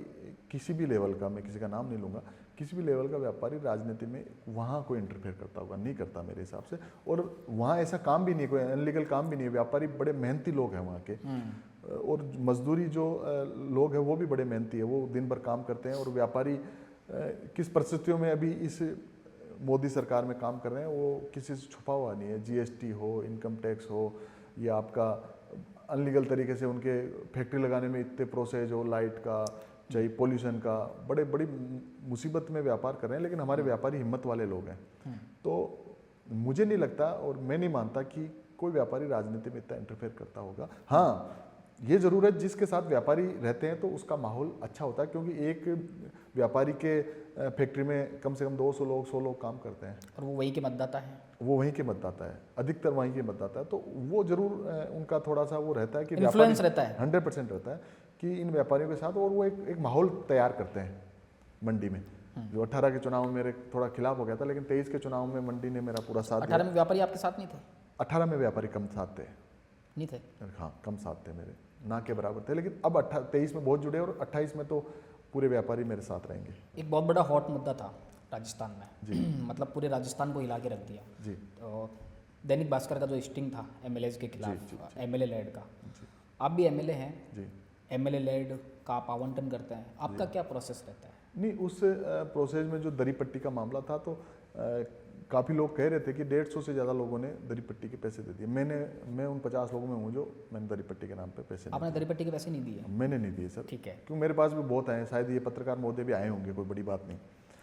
किसी भी लेवल का, मैं किसी का नाम नहीं लूँगा, किसी भी लेवल का व्यापारी राजनीति में वहाँ कोई इंटरफेयर करता होगा, नहीं करता मेरे हिसाब से। और वहाँ ऐसा काम भी नहीं है, कोई अनलीगल काम भी नहीं है। व्यापारी बड़े मेहनती लोग हैं वहाँ के, और मजदूरी जो लोग हैं वो भी बड़े मेहनती है, वो दिन भर काम करते हैं। और व्यापारी किस परिस्थितियों में अभी इस मोदी सरकार में काम कर रहे हैं वो किसी से छुपा हुआ नहीं है। जीएसटी हो, इनकम टैक्स हो, या आपका अनलीगल तरीके से उनके फैक्ट्री लगाने में इतने प्रोसेस हो, लाइट का चाहे पोल्यूशन का, बड़ी मुसीबत में व्यापार कर रहे हैं। लेकिन हमारे व्यापारी हिम्मत वाले लोग हैं। तो मुझे नहीं लगता, और मैं नहीं मानता कि कोई व्यापारी राजनीति में इतना इंटरफेयर करता होगा। हाँ, ये जरूर है जिसके साथ व्यापारी रहते हैं तो उसका माहौल अच्छा होता है, क्योंकि एक व्यापारी के फैक्ट्री में कम से कम 200 लोग 100 लोग काम करते हैं, और वो वही के मतदाता हैं। वो वहीं के मतदाता है, अधिकतर वहीं के मतदाता है। तो वो जरूर उनका थोड़ा सा वो रहता है कि इन्फ्लुएंस रहता है, 100% रहता है कि इन व्यापारियों के साथ, और वो एक माहौल तैयार करते हैं मंडी में। जो 18 के चुनाव में मेरे थोड़ा खिलाफ हो गया था, लेकिन 23 के चुनाव में मंडी ने मेरा पूरा साथ दिया। 18 में व्यापारी आपके साथ नहीं थे? 18 में व्यापारी कम साथ थे, नहीं थे? हाँ कम साथ थे मेरे, ना के बराबर थे। लेकिन अब 23 में बहुत जुड़े, और 28 में तो पूरे व्यापारी मेरे साथ रहेंगे। एक बहुत बड़ा हॉट मुद्दा था राजस्थान में जी। मतलब पूरे राजस्थान को हिला के रख दिया जी। तो दैनिक भास्कर का जो स्टिंग था एमएलएज के खिलाफ, एमएलए लेड का, आप भी एमएलए हैं जी। एमएलए लेड का आप आवंटन करते हैं, आपका क्या प्रोसेस रहता है? नहीं, उस प्रोसेस में जो दरी पट्टी का मामला था, तो काफ़ी लोग कह रहे थे कि 150 से ज़्यादा लोगों ने दरी पट्टी के पैसे दे दिए। मैं उन 50 लोगों में हूँ जो मैंने दरी पट्टी के नाम पे पैसे आपने दरी पट्टी के पैसे नहीं दिए? मैंने नहीं दिए सर। ठीक है। क्योंकि मेरे पास भी बहुत आए हैं, शायद ये पत्रकार महोदय भी आए होंगे, कोई बड़ी बात नहीं,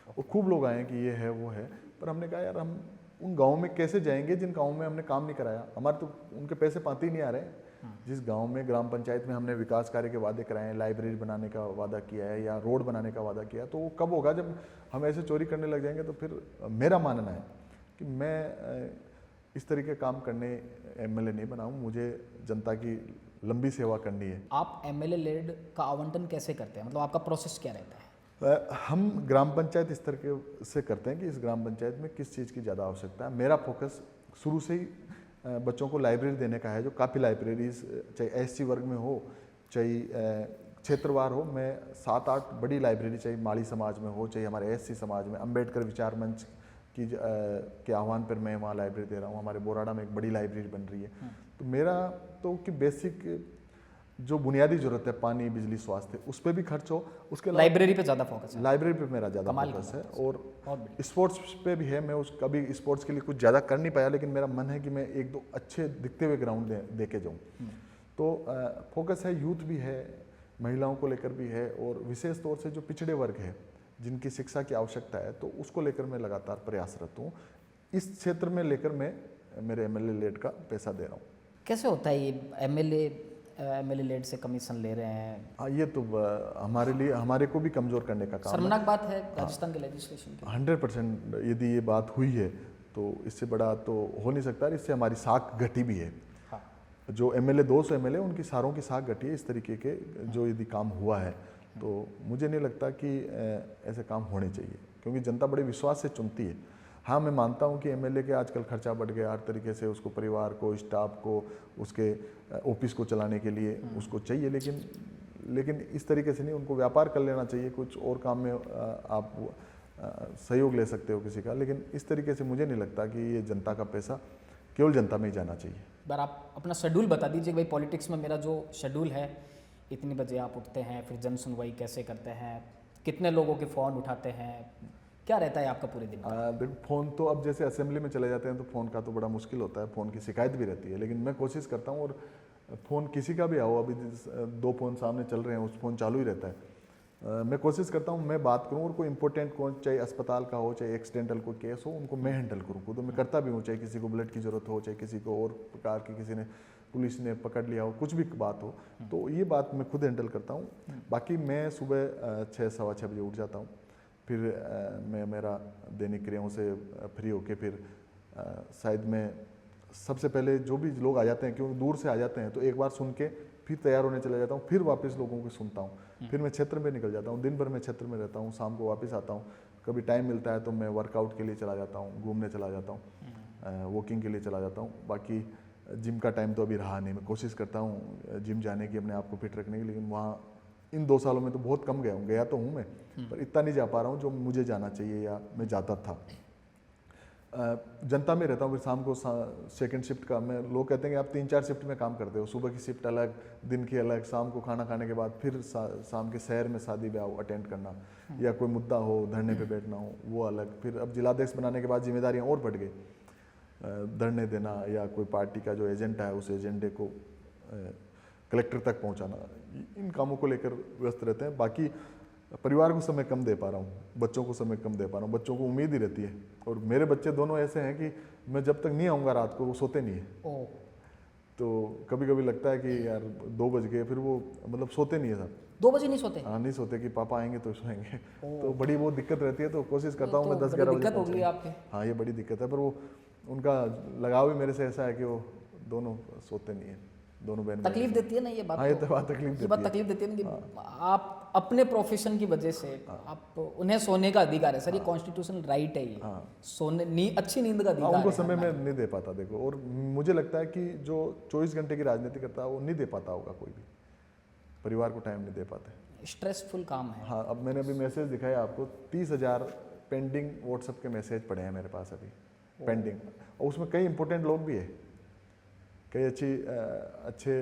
और खूब लोग आए हैं कि ये है वो है। पर हमने कहा यार, हम उन गाँव में कैसे जाएंगे जिन गाँव में हमने काम नहीं कराया? हमारे तो उनके पैसे पाते ही नहीं आ रहे। जिस गांव में ग्राम पंचायत में हमने विकास कार्य के वादे कराए हैं, लाइब्रेरी बनाने का वादा किया है या रोड बनाने का वादा किया है, तो वो कब होगा? जब हम ऐसे चोरी करने लग जाएंगे। तो फिर मेरा मानना है कि मैं इस तरीके काम करने एमएलए नहीं बना हूं, मुझे जनता की लंबी सेवा करनी है। आप एमएलए लेड का आवंटन कैसे करते हैं, मतलब आपका प्रोसेस क्या रहता है? हम ग्राम पंचायत इस तरह से करते हैं कि इस ग्राम पंचायत में किस चीज़ की ज़्यादा आवश्यकता है। मेरा फोकस शुरू से ही बच्चों को लाइब्रेरी देने का है, जो काफ़ी लाइब्रेरीज, चाहे एससी वर्ग में हो, चाहे क्षेत्रवार हो। मैं 7-8 बड़ी लाइब्रेरी, चाहे माली समाज में हो, चाहे हमारे एससी समाज में, अंबेडकर विचार मंच की के आह्वान पर मैं वहाँ लाइब्रेरी दे रहा हूँ। हमारे बोराड़ा में एक बड़ी लाइब्रेरी बन रही है। तो मेरा तो कि बेसिक जो बुनियादी जरूरत है, पानी, बिजली, स्वास्थ्य, उस पर भी खर्च हो। उसके लाइब्रेरी पे ज़्यादा फोकस है? लाइब्रेरी पे मेरा ज़्यादा फोकस है, और स्पोर्ट्स पे भी है। मैं कभी स्पोर्ट्स के लिए कुछ ज़्यादा कर नहीं पाया, लेकिन मेरा मन है कि मैं 1-2 अच्छे दिखते हुए ग्राउंड दे के जाऊँ। तो फोकस है, यूथ भी है, महिलाओं को लेकर भी है, और विशेष तौर से जो पिछड़े वर्ग है जिनकी शिक्षा की आवश्यकता है, तो उसको लेकर मैं लगातार प्रयासरत हूँ। इस क्षेत्र में लेकर मैं मेरे एमएलए लेड का पैसा दे रहा हूँ। कैसे होता है ये एमएलए लेड से कमीशन ले रहे हैं? हाँ, ये तो हमारे को भी कमज़ोर करने का काम है। शर्मनाक बात है राजस्थान के लेजिस्लेशन की। 100% यदि ये बात हुई है तो इससे बड़ा तो हो नहीं सकता। इससे हमारी साख घटी भी है। हाँ। जो एमएलए 200 एमएलए उनकी सारों की साख घटी है इस तरीके के जो यदि काम हुआ है। तो मुझे नहीं लगता कि ऐसे काम होने चाहिए, क्योंकि जनता बड़े विश्वास से चुनती है। हाँ, मैं मानता हूँ कि एमएलए के आजकल खर्चा बढ़ गया, हर तरीके से उसको परिवार को, स्टाफ को, उसके ऑफिस को चलाने के लिए उसको चाहिए, लेकिन इस तरीके से नहीं। उनको व्यापार कर लेना चाहिए, कुछ और काम में आप सहयोग ले सकते हो किसी का, लेकिन इस तरीके से मुझे नहीं लगता कि ये जनता का पैसा केवल जनता में ही जाना चाहिए। बार आप अपना शेड्यूल बता दीजिए, भाई पॉलिटिक्स में मेरा जो शेड्यूल है, इतनी बजे आप उठते हैं, फिर जन सुनवाई कैसे करते हैं, कितने लोगों के फ़ोन उठाते हैं, क्या रहता है आपका पूरे दिन का? देखो फ़ोन तो अब जैसे असेंबली में चले जाते हैं तो फ़ोन का तो बड़ा मुश्किल होता है, फ़ोन की शिकायत भी रहती है, लेकिन मैं कोशिश करता हूँ। और फ़ोन किसी का भी आओ, अभी 2 फ़ोन सामने चल रहे हैं, उस फ़ोन चालू ही रहता है। मैं कोशिश करता हूँ मैं बात करूँ, और कोई इंपॉर्टेंट कौन, चाहे अस्पताल का हो, चाहे एक्सीडेंटल कोई केस हो, उनको मैं हैंडल करूँ खुद। तो मैं करता भी हूँ, चाहे किसी को ब्लड की ज़रूरत हो, चाहे किसी को और प्रकार की, किसी ने पुलिस ने पकड़ लिया हो, कुछ भी बात हो, तो ये बात मैं खुद हैंडल करता हूँ। बाकी मैं सुबह 6 सवा 6 बजे उठ जाता हूँ। फिर मैं मेरा दैनिक क्रियाओं से फ्री होके फिर शायद मैं सबसे पहले जो भी लोग आ जाते हैं, क्योंकि दूर से आ जाते हैं, तो एक बार सुन के फिर तैयार होने चला जाता हूँ, फिर वापस लोगों को सुनता हूँ। फिर मैं क्षेत्र में निकल जाता हूँ, दिन भर मैं क्षेत्र में रहता हूँ, शाम को वापस आता हूँ। कभी टाइम मिलता है तो मैं वर्कआउट के लिए चला जाता हूँ, घूमने चला जाता हूँ, वॉकिंग के लिए चला जाता हूँ। बाकी जिम का टाइम तो अभी रहा नहीं, मैं कोशिश करता हूँ जिम जाने की, अपने आप को फिट रखने की, लेकिन वहाँ इन 2 सालों में तो बहुत कम गया हूँ। गया तो हूँ मैं, पर इतना नहीं जा पा रहा हूँ जो मुझे जाना चाहिए या मैं जाता था। जनता में रहता हूँ, फिर शाम को सेकंड शिफ्ट का, मैं लोग कहते हैं कि आप 3-4 शिफ्ट में काम करते हो, सुबह की शिफ्ट अलग, दिन की अलग, शाम को खाना खाने के बाद फिर शाम के शहर में शादी ब्याह अटेंड करना, या कोई मुद्दा हो, धरने पे बैठना हो, वो अलग। फिर अब जिलाध्यक्ष बनाने के बाद जिम्मेदारियाँ और बढ़ गई, धरने देना या कोई पार्टी का जो एजेंडा है उस एजेंडे को कलेक्टर तक पहुंचाना, इन कामों को लेकर व्यस्त रहते हैं। बाकी परिवार को समय कम दे पा रहा हूँ, बच्चों को समय कम दे पा रहा हूँ। बच्चों को उम्मीद ही रहती है, और मेरे बच्चे दोनों ऐसे हैं कि मैं जब तक नहीं आऊँगा रात को वो सोते नहीं है। तो कभी कभी लगता है कि यार 2 बज गए, फिर वो मतलब सोते नहीं है सर। 2 बजे नहीं सोते? हाँ, नहीं सोते कि पापा आएंगे तो सोएंगे। तो बड़ी वो दिक्कत रहती है, तो कोशिश करता हूँ मैं तो 10-11 बजे दिक्कत हो पहुँच गई जाऊँ। आपके? हाँ, ये बड़ी दिक्कत है, पर वो उनका लगाव भी मेरे से ऐसा है कि वो दोनों सोते नहीं है, दोनों बहन। तकलीफ देती है ना ये बात? हाँ, ये तो बात तकलीफ ये बात देती है। तकलीफ देती है ना कि आप अपने प्रोफेशन की वजह से आप उन्हें सोने का अधिकार है सर, ये कॉन्स्टिट्यूशनल राइट है, ये सोने अच्छी नींद का हाँ, अधिकार उनको है। समय में नहीं दे पाता देखो, और मुझे लगता है कि जो 24 घंटे की राजनीति करता है वो नहीं दे पाता होगा, कोई भी परिवार को टाइम नहीं दे पाते। स्ट्रेसफुल काम है। हाँ, अब मैंने अभी मैसेज दिखाया आपको, 30,000 पेंडिंग व्हाट्सएप के मैसेज पड़े हैं मेरे पास अभी पेंडिंग, और उसमें कई इंपॉर्टेंट लोग भी है, कई अच्छे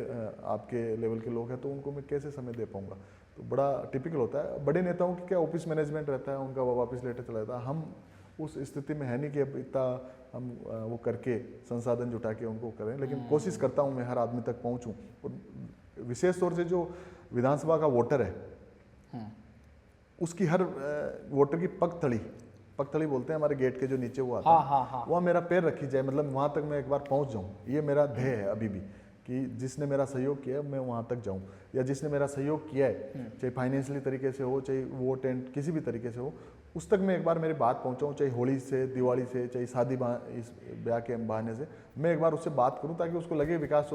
आपके लेवल के लोग हैं, तो उनको मैं कैसे समय दे पाऊंगा? तो बड़ा टिपिकल होता है। बड़े नेताओं की क्या ऑफिस मैनेजमेंट रहता है, उनका वापस लेटर चला जाता है। हम उस स्थिति में है नहीं कि अब इतना हम वो करके संसाधन जुटा के उनको करें, लेकिन कोशिश करता हूँ मैं हर आदमी तक पहुँचूँ। और विशेष तौर से जो विधानसभा का वोटर है, उसकी हर वोटर की पगथड़ी बोलते हैं हमारे गेट के जो नीचे वो आता है, वहाँ मेरा पैर रखी जाए, मतलब वहाँ तक मैं एक बार पहुँच जाऊँ। ये मेरा ध्येय है अभी भी, कि जिसने मेरा सहयोग किया है मैं वहाँ तक जाऊँ, या जिसने मेरा सहयोग किया है, चाहे फाइनेंशियली तरीके से हो, चाहे वोट एंड किसी भी तरीके से हो, उस तक मैं एक बार मेरी बात पहुँचाऊँ, चाहे होली से, दिवाली से, चाहे शादी ब्याह के बहाने से, मैं एक बार उससे बात करूँ, ताकि उसको लगे विकास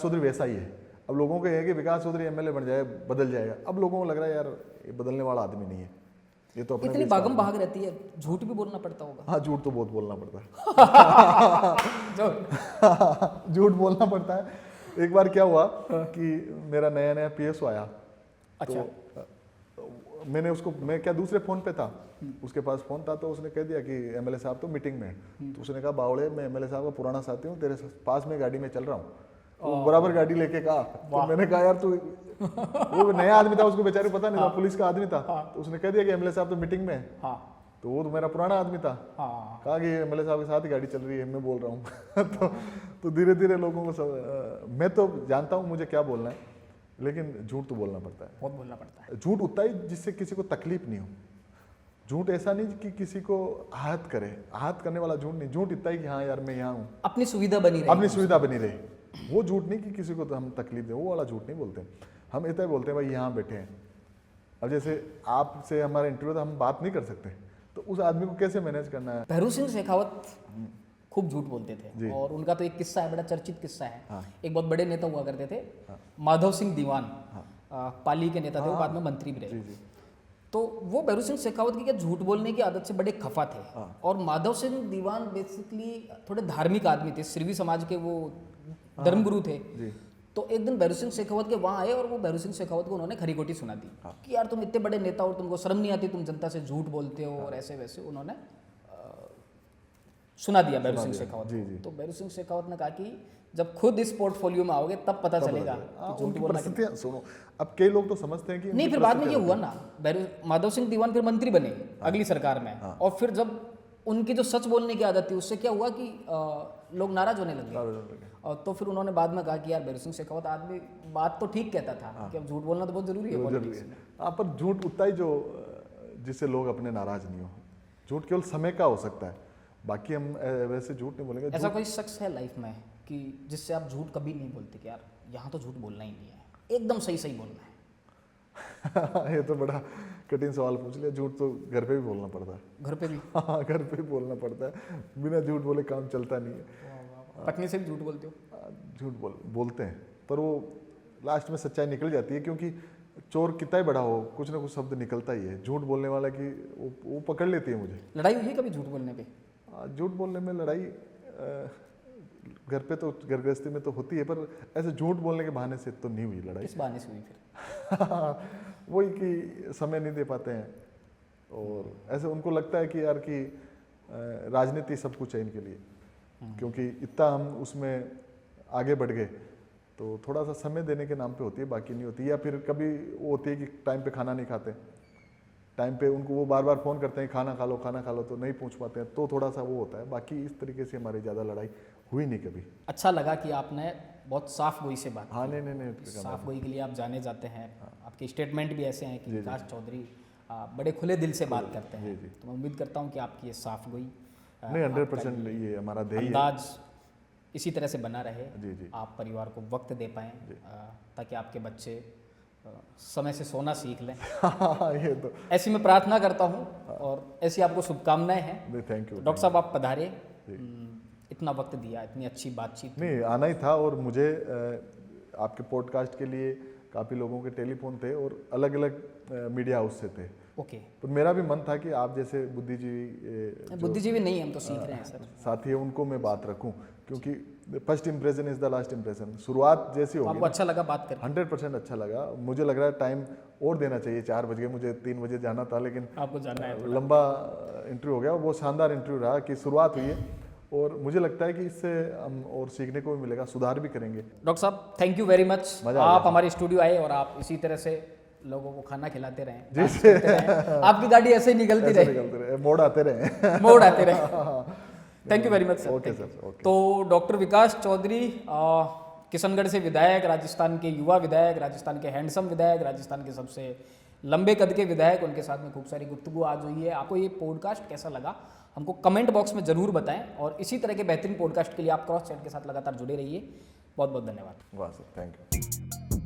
चौधरी वैसा ही है। अब लोगों को यह है कि विकास चौधरी एमएलए बन जाए, बदल जाएगा। अब लोगों को लग रहा है यार ये बदलने वाला आदमी नहीं है, ये तो अपने इतनी भागम भाग रहती है, झूठ भी बोलना पड़ता होगा। हाँ, झूठ तो बहुत बोलना पड़ता है। झूठ बोलना पड़ता है। एक बार क्या हुआ कि मेरा नया पीएसओ आया। अच्छा। तो मैं क्या दूसरे फोन पे था, उसके पास फोन था, तो उसने कह दिया कि एमएलए साहब तो मीटिंग में है। तो उसने कहा बावड़े, मैं एमएलए साहब का पुराना साथी हूँ, तेरे पास में गाड़ी में चल रहा हूँ। तो बराबर गाड़ी लेके कहा। तो मैंने कहा यार तू, वो नया आदमी था, उसको बेचारे पता नहीं था, पुलिस का आदमी था। तो उसने कह दिया कि एमएलए साहब तो मीटिंग में है। तो वो तो मेरा पुराना आदमी था। कहा कि एमएलए साहब के साथ ही गाड़ी चल रही है, मैं बोल रहा हूँ। तो धीरे धीरे लोगों को मैं तो जानता हूँ मुझे क्या बोलना है, लेकिन झूठ तो बोलना पड़ता है, बहुत बोलना पड़ता है। झूठ उतना ही जिससे किसी को तकलीफ नहीं हो। झूठ ऐसा नहीं कि किसी को आहत करे, आहत करने वाला झूठ नहीं। झूठ इतना ही कि हाँ यार मैं यहाँ हूँ, अपनी सुविधा बनी रहे, अपनी सुविधा बनी रहे। वो झूठ नहीं कि किसी को तो हम तकलीफ दें, वो वाला झूठ नहीं बोलते। हम इतना ही बोलते हैं भाई यहाँ बैठे हैं। अब जैसे आपसे हमारा इंटरव्यू था, हम बात नहीं कर सकते, तो उस आदमी को कैसे मैनेज करना है। भैरू सिंह शेखावत खूब झूठ बोलते थे, और उनका तो एक किस्सा है, बड़ा चर्चित किस्सा है। एक बहुत बड़े नेता हुआ करते थे, माधव सिंह दीवान, पाली के नेता थे, वो बाद में मंत्री भी रहे। तो वो भैरू सिंह शेखावत की क्या झूठ बोलने की आदत से बड़े खफा थे। और माधव सिंह दीवान बेसिकली थोड़े धार्मिक आदमी थे, सिरवी समाज के वो धर्मगुरु थे। तो एक दिन भैरू सिंह शेखावत के वहाँ आए, और वो भैरू सिंह शेखावत को उन्होंने खरी खोटी सुना दी कि यार तुम इतने बड़े नेता और तुमको शर्म नहीं आती, तुम जनता से झूठ बोलते हो, और ऐसे वैसे उन्होंने सुना दिया भैरू सिंह शेखावत को। तो भैरू सिंह शेखावत ने कहा कि जब खुद इस पोर्टफोलियो में आओगे तब पता चलेगा हाँ, कि झूठ उनकी बोलना परिस्थितियां सुनो। अब कई लोग तो समझते हैं कि नहीं, उनकी फिर बाद में ये परिस्थितियां हुआ ना, माधव सिंह दीवान फिर मंत्री बने अगली सरकार में, और फिर जब उनकी जो सच बोलने की आदत थी उससे क्या हुआ कि लोग नाराज होने लगे, होती और तो फिर उन्होंने बाद में कहा कि यार भैरव सिंह शेखावत आदमी बात तो ठीक कहता था कि अब झूठ बोलना तो बहुत जरूरी है जरूरी पॉलिटिक्स है। में। हाँ, पर झूठ उतना ही जो जिससे लोग अपने नाराज नहीं हो। झूठ केवल समय का हो सकता है, बाकी हम वैसे झूठ नहीं बोलेंगे। ऐसा कोई शख्स है लाइफ में कि जिससे आप झूठ कभी नहीं बोलते कि यार यहाँ तो झूठ बोलना ही नहीं है, एकदम सही सही बोलना है? ये तो बड़ा कठिन सवाल पूछ लिया। झूठ तो घर पे भी बोलना पड़ता है। घर पे भी? हाँ, घर पे भी बोलना पड़ता है, बिना झूठ बोले काम चलता नहीं है। पत्नी से भी झूठ बोलते हो? झूठ बोलते हैं, पर वो लास्ट में सच्चाई निकल जाती है, क्योंकि चोर कितना ही बड़ा हो कुछ ना कुछ शब्द निकलता ही है। झूठ बोलने वाला की वो पकड़ लेती है मुझे। लड़ाई हुई है कभी झूठ बोलने पे? झूठ बोलने में लड़ाई घर पे तो घर गृहस्थी में तो होती है, पर ऐसे झूठ बोलने के बहाने से तो नहीं हुई लड़ाई। किस बहाने से हुई फिर? वही कि समय नहीं दे पाते हैं, और ऐसे उनको लगता है कि यार कि राजनीति सब कुछ है इनके लिए, क्योंकि इतना हम उसमें आगे बढ़ गए, तो थोड़ा सा समय देने के नाम पे होती है, बाकी नहीं होती। या फिर कभी वो होती है कि टाइम पे खाना नहीं खाते, टाइम पे उनको वो बार बार फ़ोन करते हैं खाना खा लो, तो नहीं पूछ पाते हैं, तो थोड़ा सा वो होता है। बाकी इस तरीके से हमारी ज़्यादा लड़ाई हुई नहीं कभी। अच्छा लगा कि आपने बहुत साफ गोई से बात हाँ, की। नहीं साफ गोई के लिए आप जाने जाते हैं, आपके स्टेटमेंट भी ऐसे हैं कि विकास चौधरी बड़े खुले दिल से बात करते हैं, तो मैं उम्मीद करता हूँ कि आपकी ये साफ गोई नहीं, 100% ये हमारा ध्येय है। अंदाज इसी तरह से बना रहे, जी। आप परिवार को वक्त दे पाएँ, ताकि आपके बच्चे समय से सोना सीख लें। ये तो ऐसी मैं प्रार्थना करता हूँ, और ऐसी आपको शुभकामनाएं हैं। थैंक यू डॉक्टर साहब, आप पधारे, इतना वक्त दिया, इतनी अच्छी बातचीत। नहीं, आना ही था, और मुझे आपके पॉडकास्ट के लिए काफ़ी लोगों के टेलीफोन थे और अलग अलग मीडिया हाउस से थे। ओके। तो मेरा भी मन था कि आप जैसे बुद्धिजीवी नहीं, हम तो सीख रहे हैं सर। साथी है उनको मैं बात रखूं, क्योंकि first impression is the last impression. शुरुआत जैसी होगी, आपको अच्छा लगा बात करके? 100% अच्छा लगा। मुझे लग रहा है टाइम और देना चाहिए, 4 बज गए, मुझे 3 बजे जाना था, लेकिन आपको जाना है। लंबा इंटरव्यू हो गया। वो शानदार इंटरव्यू रहा कि शुरुआत हुई है, और मुझे लगता है कि इससे हम और सीखने को भी मिलेगा, सुधार भी करेंगे। डॉक्टर साहब, थैंक यू वेरी मच। आप हमारे स्टूडियो आए और आप इसी तरह से लोगों को खाना खिलाते रहें, आपकी गाड़ी ऐसे ही निकलती रहे, मोड़ आते रहे। Thank you very much sir. Okay sir. तो डॉक्टर विकास चौधरी, किशनगढ़ से विधायक, राजस्थान के युवा विधायक, राजस्थान के हैंडसम विधायक, राजस्थान के सबसे लंबे कद के विधायक, उनके साथ में खूब सारी गुफ्तगू आज हुई है। आपको ये पॉडकास्ट कैसा लगा हमको कमेंट बॉक्स में ज़रूर बताएं, और इसी तरह के बेहतरीन पॉडकास्ट के लिए आप क्रॉस चैनल के साथ लगातार जुड़े रहिए। बहुत बहुत धन्यवाद। वाह सर, थैंक यू।